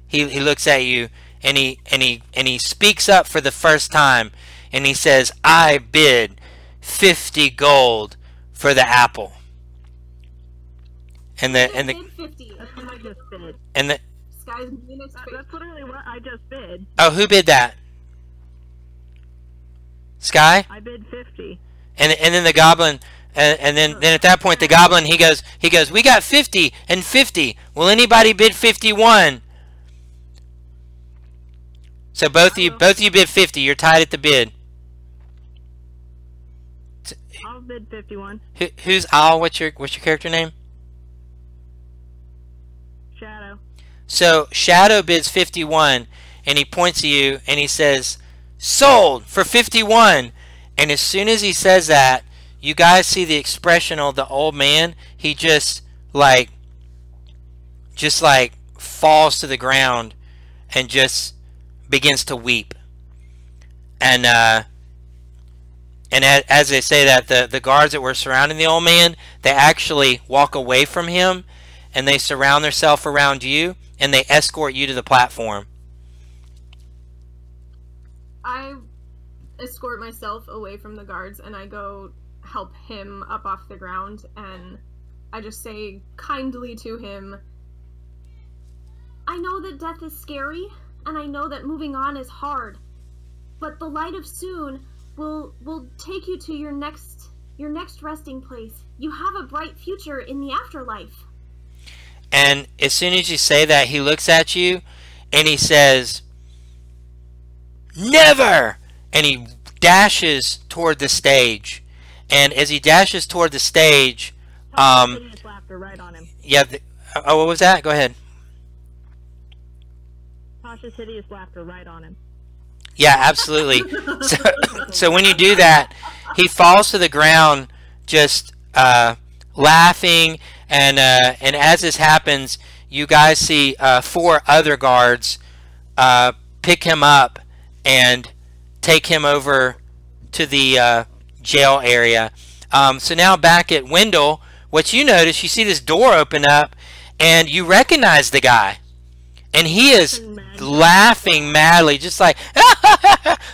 He looks at you, and he speaks up for the first time, and he says, "I bid 50 gold for the apple." And the Bid 50. That's what I just bid. and the Sky's Venus. That's literally what I just bid. oh, who bid that? Sky? I bid 50. And then the goblin, and then at that point the goblin he goes, "We got 50 and 50. Will anybody bid 51?" So both of you bid 50. You're tied at the bid. I'll bid 51. Who's Al? What's your character name? Shadow. So Shadow bids 51, and he points to you, and he says, sold for 51. And as soon as he says that, you guys see the expression of the old man. He just like falls to the ground and just begins to weep. And as they say that, the guards that were surrounding the old man, they actually walk away from him, and they surround themselves around you, and they escort you to the platform. I escort myself away from the guards, and I go help him up off the ground, and I just say kindly to him, I know that death is scary, and I know that moving on is hard, but the light of soon will take you to your next resting place. You have a bright future in the afterlife. And as soon as you say that, he looks at you and he says, never! And he dashes toward the stage. And as he dashes toward the stage, laughter right on him. yeah, what was that? Go ahead. Tasha's hideous laughter right on him. Yeah, absolutely. So when you do that, he falls to the ground just laughing, and as this happens, you guys see 4 other guards pick him up and take him over to the jail area. So now back at Wendell, what you notice, you see this door open up, and you recognize the guy. And he is laughing madly, just like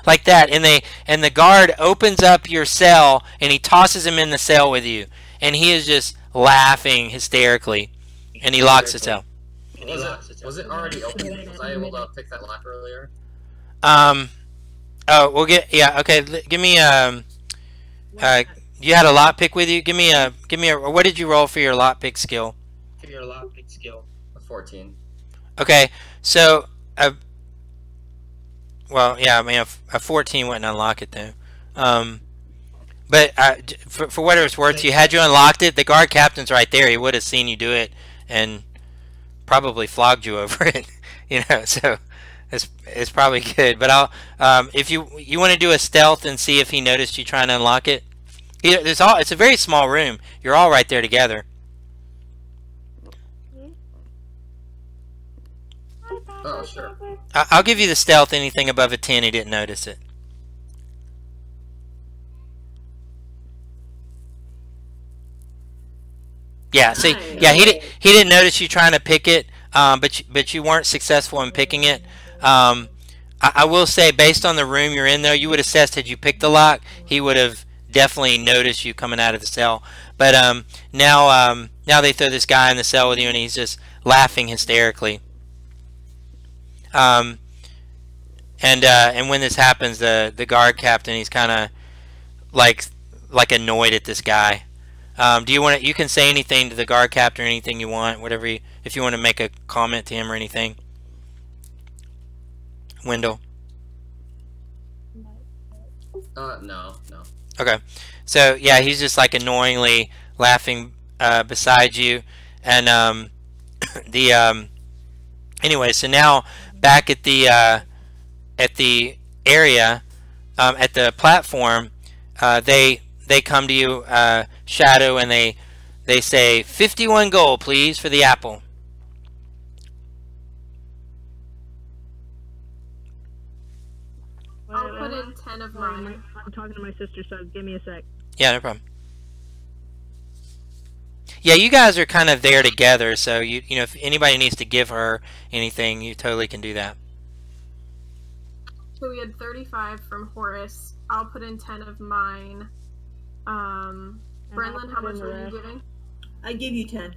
like that. And the guard opens up your cell, and he tosses him in the cell with you. And he is just laughing hysterically, and he locks the cell. Was it already open? Was I able to pick that lock earlier? Oh, we'll get, yeah, okay. Give me you had a lockpick with you. Give me a. What did you roll for your lockpick skill? For your lockpick skill. A 14. Okay, so well, yeah, I mean a 14 wouldn't unlock it though. But for what it was worth, you had you unlocked it. The guard captain's right there. He would have seen you do it and probably flogged you over it. You know, so it's probably good. But I'll if you want to do a stealth and see if he noticed you trying to unlock it. It's a very small room. You're all right there together. Oh, sure. I'll give you the stealth. Anything above a 10, he didn't notice it. Yeah, see, yeah, he didn't notice you trying to pick it, but you weren't successful in picking it. I will say, based on the room you're in, though, you would have assessed had you picked the lock, he would have definitely noticed you coming out of the cell. But now they throw this guy in the cell with you, and he's just laughing hysterically. And when this happens, the guard captain, he's kind of like annoyed at this guy. Do you want to? You can say anything to the guard captain, or anything you want, whatever. If you want to make a comment to him or anything. Wendell. No. Okay, so yeah, he's just like annoyingly laughing beside you, and anyway, so now back at the area, at the platform, they come to you, Shadow, and they say 51 gold, please, for the apple. I'll put in 10 of mine. I'm talking to my sister, so give me a sec. Yeah, no problem. Yeah, you guys are kind of there together, so you know, if anybody needs to give her anything, you totally can do that. So we had 35 from Horace. I'll put in 10 of mine. Brenlin, how much were you giving? I give you 10.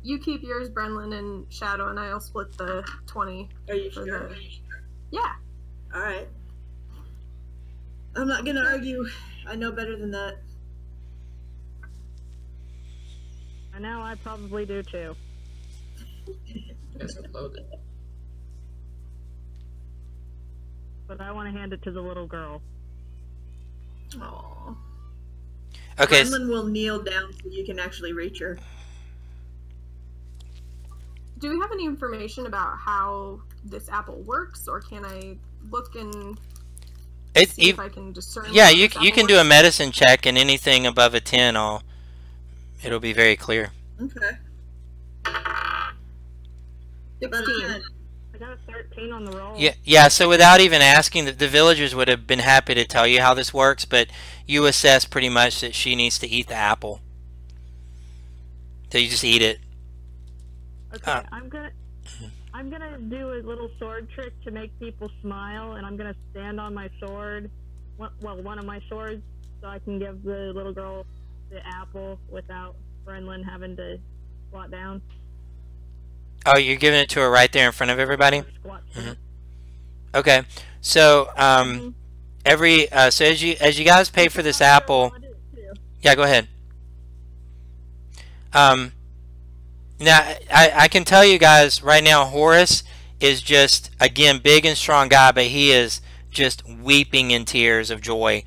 You keep yours, Brenlin, and Shadow, and I'll split the 20. Are you sure? Yeah. Alright. I'm not gonna argue. I know better than that. I know, I probably do too. It's loaded. But I want to hand it to the little girl. Aww. Okay. Brenlin will kneel down so you can actually reach her. do we have any information about how this apple works, or can I look and see if I can discern? Yeah, you can do a medicine check, and anything above a 10, it'll be very clear. Okay. 16. I got a 13 on the roll. Yeah. So without even asking, the villagers would have been happy to tell you how this works, but you assess pretty much that she needs to eat the apple. So you just eat it. Okay, I'm gonna do a little sword trick to make people smile, and I'm gonna stand on my sword, one of my swords, so I can give the little girl the apple without Brenlin having to squat down. Oh, you're giving it to her right there in front of everybody? Okay. So so as you guys pay for this apple, yeah, go ahead. Now I can tell you guys right now, Horace is just, again, big and strong guy, but he is just weeping in tears of joy.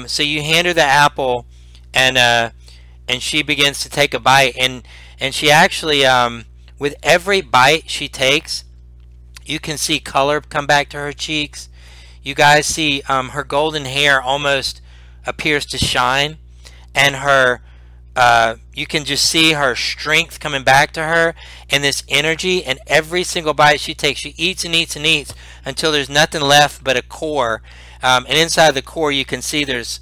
So you hand her the apple, and she begins to take a bite, and she actually with every bite she takes, you can see color come back to her cheeks. You guys see her golden hair almost appears to shine, and her you can just see her strength coming back to her, and this energy. And every single bite she takes, she eats and eats and eats until there's nothing left but a core. And inside the core, you can see there's,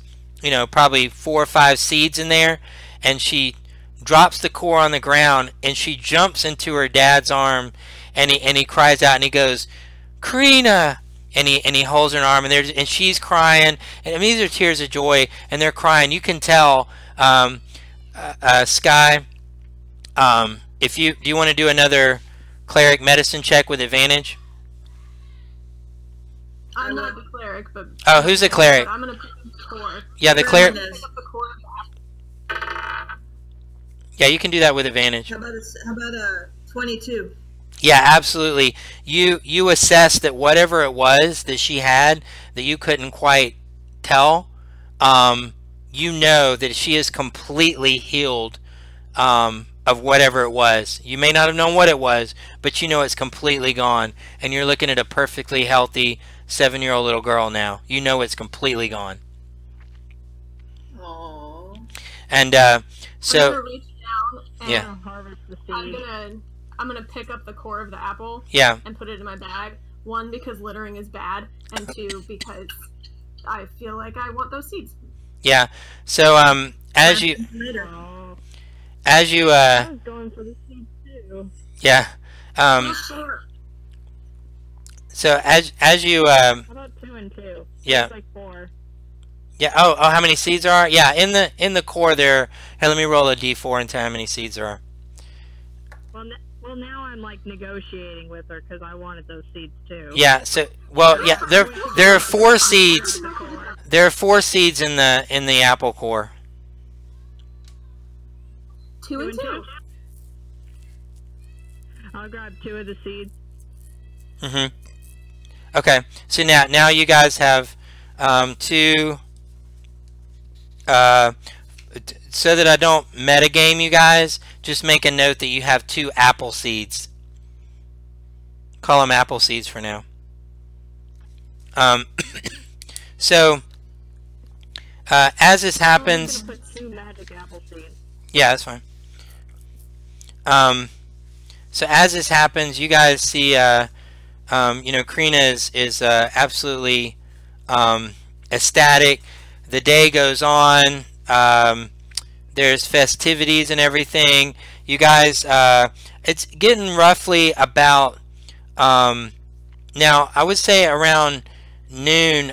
probably 4 or 5 seeds in there. And she drops the core on the ground, and she jumps into her dad's arm, and he cries out, and he goes, "Karina!" And he holds her arm, and she's crying. And I mean, these are tears of joy, and they're crying. You can tell. Sky, if do you want to do another cleric medicine check with advantage? I'm not the cleric, but who's the cleric? I'm gonna pick up the core. Yeah, the cleric. Pick up the core. Yeah, you can do that with advantage. How about a 22? Yeah, absolutely. You assess that whatever it was that she had that you couldn't quite tell, you know that she is completely healed of whatever it was. You may not have known what it was, but you know it's completely gone. And you're looking at a perfectly healthy 7-year-old little girl now. You know it's completely gone. Aww. And so I'm gonna reach down and yeah, harvest the seed. I'm gonna pick up the core of the apple. Yeah. And put it in my bag. 1, because littering is bad, and 2, because I feel like I want those seeds. Yeah. So as you I was going for the seed too. yeah. So as you How about 2 and 2? Yeah. It's like 4. Yeah. Oh, how many seeds are? Yeah, in the core there. Hey, let me roll a d4 and tell how many seeds there are. Well, now I'm like negotiating with her because I wanted those seeds too. Yeah. So yeah, there are 4 seeds. There are 4 seeds in the apple core. 2 and 2. I'll grab 2 of the seeds. Okay. So now you guys have 2. So that I don't metagame you guys, just make a note that you have 2 apple seeds. Call them apple seeds for now. So as this happens, I'm gonna put 2 magic apple seeds. yeah, that's fine. So as this happens, you guys see, Karina is absolutely ecstatic. The day goes on. There's festivities and everything. You guys, it's getting roughly about now. I would say around noon.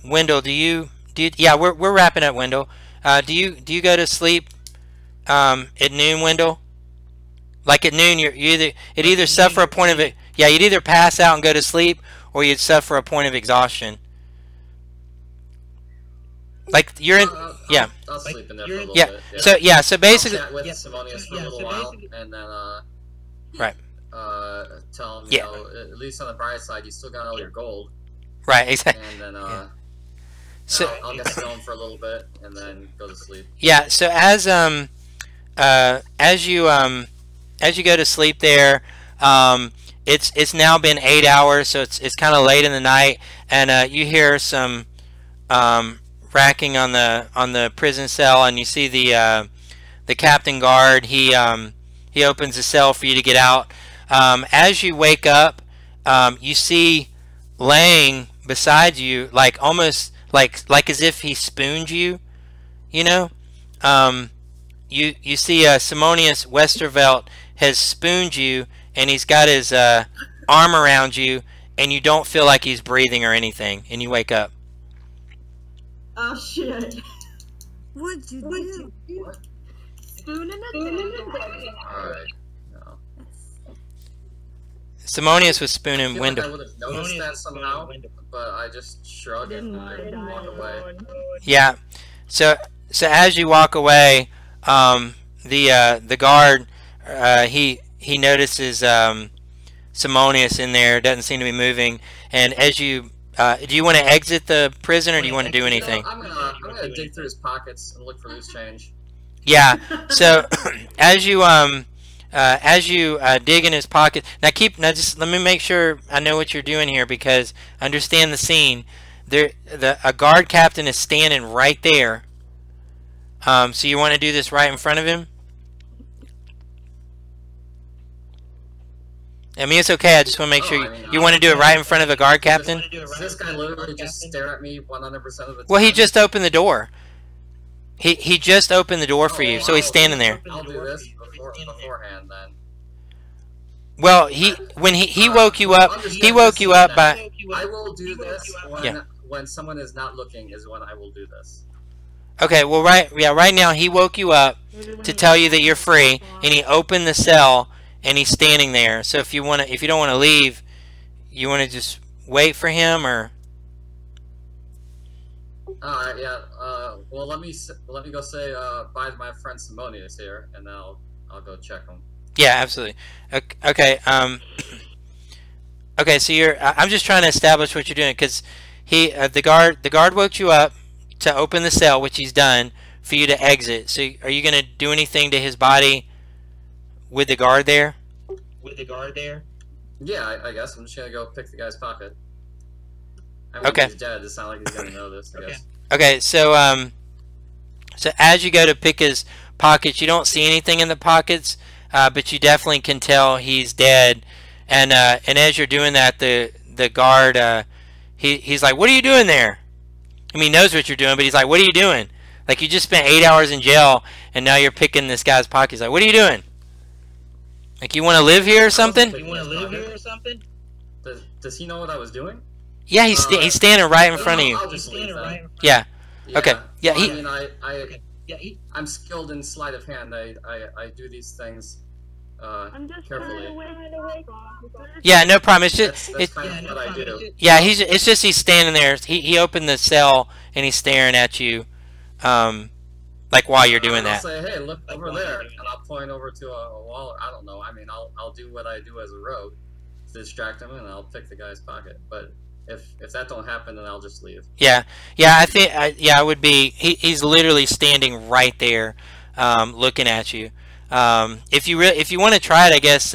Wendell, yeah, we're wrapping up. Wendell, do you go to sleep at noon, Wendell? Like at noon, you'd either suffer a point of it. Yeah, you'd either pass out and go to sleep, or you'd suffer a point of exhaustion. Like you're in, yeah. I'll sleep in there for a little Yeah. bit. Yeah. So basically, I'll chat with Simonius for a little while, and then right. Tell him, at least on the bright side, you still got all your gold. Right. Exactly. And then so I'll get stoned for a little bit, and then go to sleep. Yeah. So as you go to sleep there, It's now been 8 hours, so it's kind of late in the night, and you hear some racking on the prison cell, and you see the captain guard. He opens the cell for you to get out. As you wake up, you see laying beside you, like almost like as if he spooned you. You know, you see Simonius Westervelt has spooned you, and he's got his arm around you, and you don't feel like he's breathing or anything, and you wake up. Oh shit. What'd you do? Spoon in a dick. Alright. No. Simonius was spooning I feel window. like I would have noticed Simonius that was spooning somehow, window. but I just shrugged and I walked away. Yeah. So as you walk away, the guard he notices Simonius in there, doesn't seem to be moving, and as you do you want to exit the prison, or do you want to do anything? I'm gonna dig through his pockets and look for loose change. Yeah. So as you dig in his pocket, now just let me make sure I know what you're doing here, because understand the scene. A guard captain is standing right there. So you want to do this right in front of him? I mean, it's okay. I just want to make sure you want to do it right in front of the guard captain. Does this guy literally just stare at me 100% of the time? Well, he just opened the door. He just opened the door for you, so he's standing there. I'll do this beforehand then. Well, when he woke you up, he woke you up by. I will do this when someone is not looking is when I will do this. Okay, well, right now he woke you up to tell you that you're free, and he opened the cell, and he's standing there. So if you don't want to leave, you want to just wait for him, or. Alright, yeah. Well, let me go say bye to my friend Simonius here, and then I'll go check him. Yeah, absolutely. Okay. Okay. So I'm just trying to establish what you're doing, because the guard woke you up to open the cell, which he's done, for you to exit. So are you gonna do anything to his body with the guard there? Yeah, I guess I'm just gonna go pick the guy's pocket. I mean, Okay. He's dead. It's not like he's gonna know this. I guess. Okay. So so as you go to pick his pockets, you don't see anything in the pockets, but you definitely can tell he's dead. And as you're doing that, the guard he's like, "What are you doing there?" I mean, he knows what you're doing, but he's like, "What are you doing?" Like, you just spent 8 hours in jail, and now you're picking this guy's pocket. He's like, "What are you doing? Like, you want to live here or something?" Does he know what I was doing? Yeah, he's standing right in front of you. I'll just leave then. Yeah. Okay. Yeah. I mean, I'm skilled in sleight of hand. I do these things I'm just carefully. trying to wake Yeah, no problem. It's just That's kind of what I do. yeah. It's just he's standing there. He opened the cell and he's staring at you, like while you're doing I'll that. say, hey, look over there, and I'll point over to a wall. I don't know. I mean, I'll do what I do as a rogue to distract him, and I'll pick the guy's pocket. But if that don't happen, then I'll just leave. Yeah. I think I would be. He's literally standing right there, looking at you. If you want to try it, I guess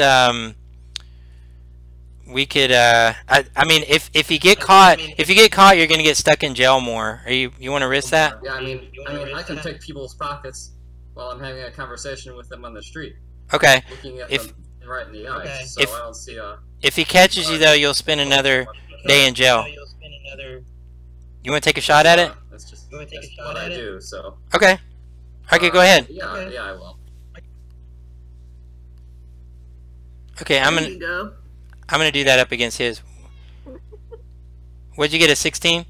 we could. I mean, if you get caught, you're gonna get stuck in jail more. You want to risk that? Yeah, I mean, I can pick people's pockets while I'm having a conversation with them on the street. Okay. Looking at them right in the eyes. So I don't see a. If he catches you, though, you'll spend another day in jail. You want to take a shot at it? That's just what I do. So. Okay. Okay, go ahead. Yeah, I will. Okay, I'm There you go. gonna do that up against his. What'd you get, a 16?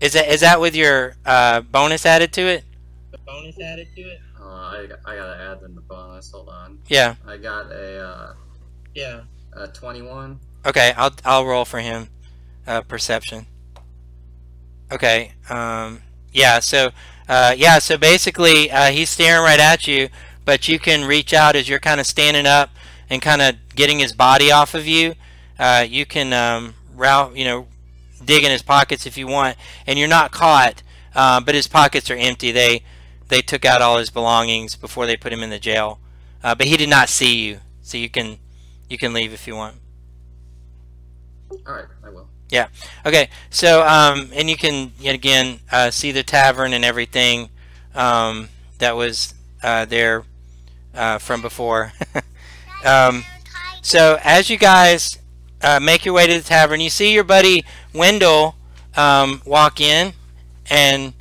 Is that with your bonus added to it? I gotta add in the bonus. Hold on. Yeah. I got a 21. Okay, I'll roll for him. Perception. Okay. Yeah. So basically, he's staring right at you, but you can reach out as you're kind of standing up and kind of getting his body off of you. You can dig in his pockets if you want, and you're not caught. But his pockets are empty. They took out all his belongings before they put him in the jail. But he did not see you. so you can leave if you want. All right, I will. Yeah. Okay. So and you can yet again see the tavern and everything that was there from before. So as you guys make your way to the tavern, you see your buddy Wendell walk in, and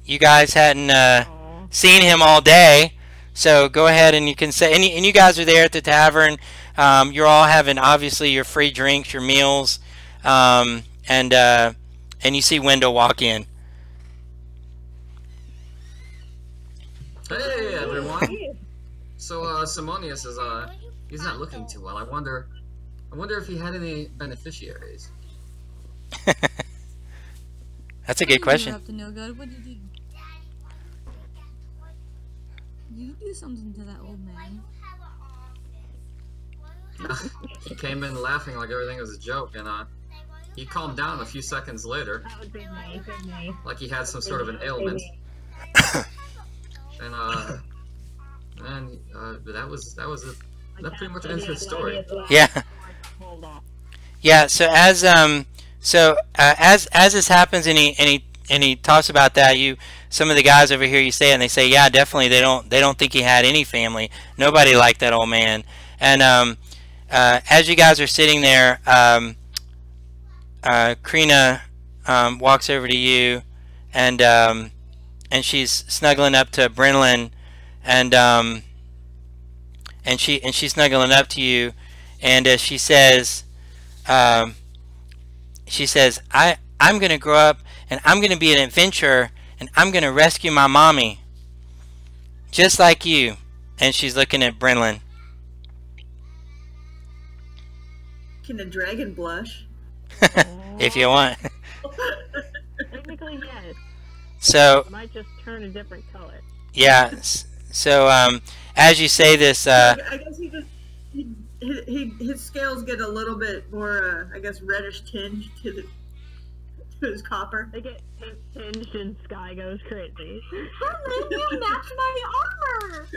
you guys hadn't seen him all day. So go ahead and you can say, and you guys are there at the tavern. You're all having obviously your free drinks, your meals, and you see Wendell walk in. Hey everyone. So Simonius is he's not looking too well. I wonder if he had any beneficiaries. That's a good question. What did you do? You do something to that old man. He came in laughing like everything was a joke, and he calmed down a few seconds later. That would be me. Like he had some sort of an ailment. And that pretty much ends his story. Yeah. Yeah. So as this happens, and he talks about that, some of the guys over here, you say it, and they say, yeah, definitely, they don't think he had any family. Nobody liked that old man. And as you guys are sitting there, Krina walks over to you, and she's snuggling up to Brenlin, and she's snuggling up to you, and she says, I'm gonna grow up, and I'm gonna be an adventurer, and I'm gonna rescue my mommy, just like you. And she's looking at Brenlin. Can a dragon blush? If you want. Technically, yes. So It might just turn a different color. yeah. So as you say this, I guess his scales get a little bit more, I guess, reddish tinge to his copper. They get tinged and Sky goes crazy. Herman, you match my armor!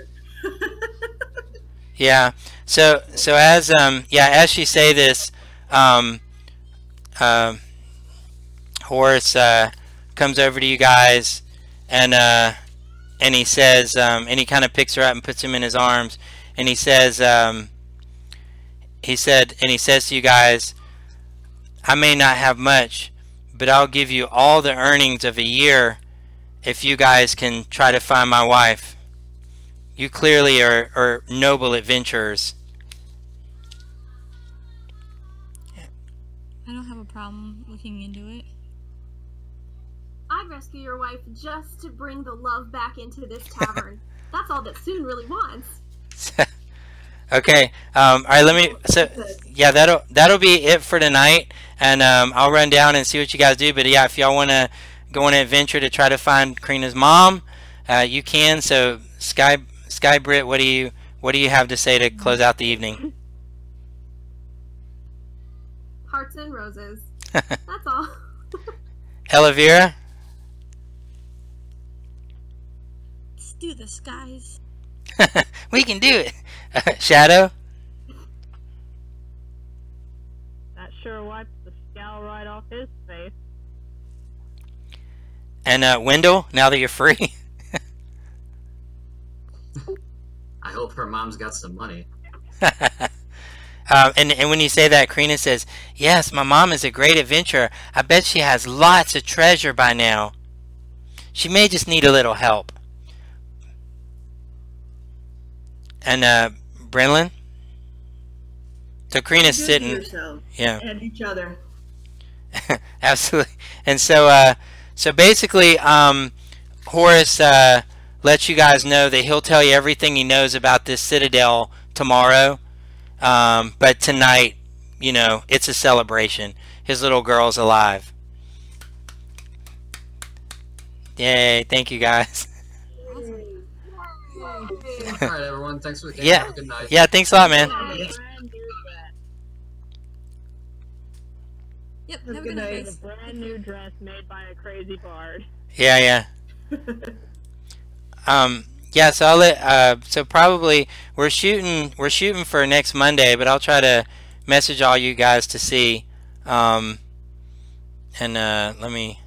yeah. So as she say this, Horace comes over to you guys, and he says, and he kind of picks her up and puts him in his arms, and he says, he says to you guys, I may not have much, but I'll give you all the earnings of a year if you guys can try to find my wife. You clearly are noble adventurers. I don't have a problem looking into it. I'd rescue your wife just to bring the love back into this tavern. That's all that Soon really wants. Okay. All right. Let me. So yeah, that'll be it for tonight, and I'll run down and see what you guys do. But yeah, if y'all want to go on an adventure to try to find Karina's mom, you can. So Sky Britt, what do you have to say to close out the evening? Hearts and roses. That's all. Elvira? Let's do this, guys. We can do it. Shadow? That sure wipes the scowl right off his face. And Wendell, now that you're free? I hope her mom's got some money. And when you say that, Karina says, yes, my mom is a great adventurer. I bet she has lots of treasure by now. She may just need a little help. And Brenlin? So Karina's sitting. Yeah. And each other. Absolutely. And so so basically Horace lets you guys know that he'll tell you everything he knows about this citadel tomorrow. But tonight, you know, it's a celebration. His little girl's alive. Yay, thank you guys. Alright everyone, thanks for the game. Yeah. Have a good night. Yeah, thanks a lot, man. Yep, Have have a a good good night. night. A brand new dress made by a crazy bard. Yeah. Yeah, so I'll let so probably we're shooting for next Monday, but I'll try to message all you guys to see. And let me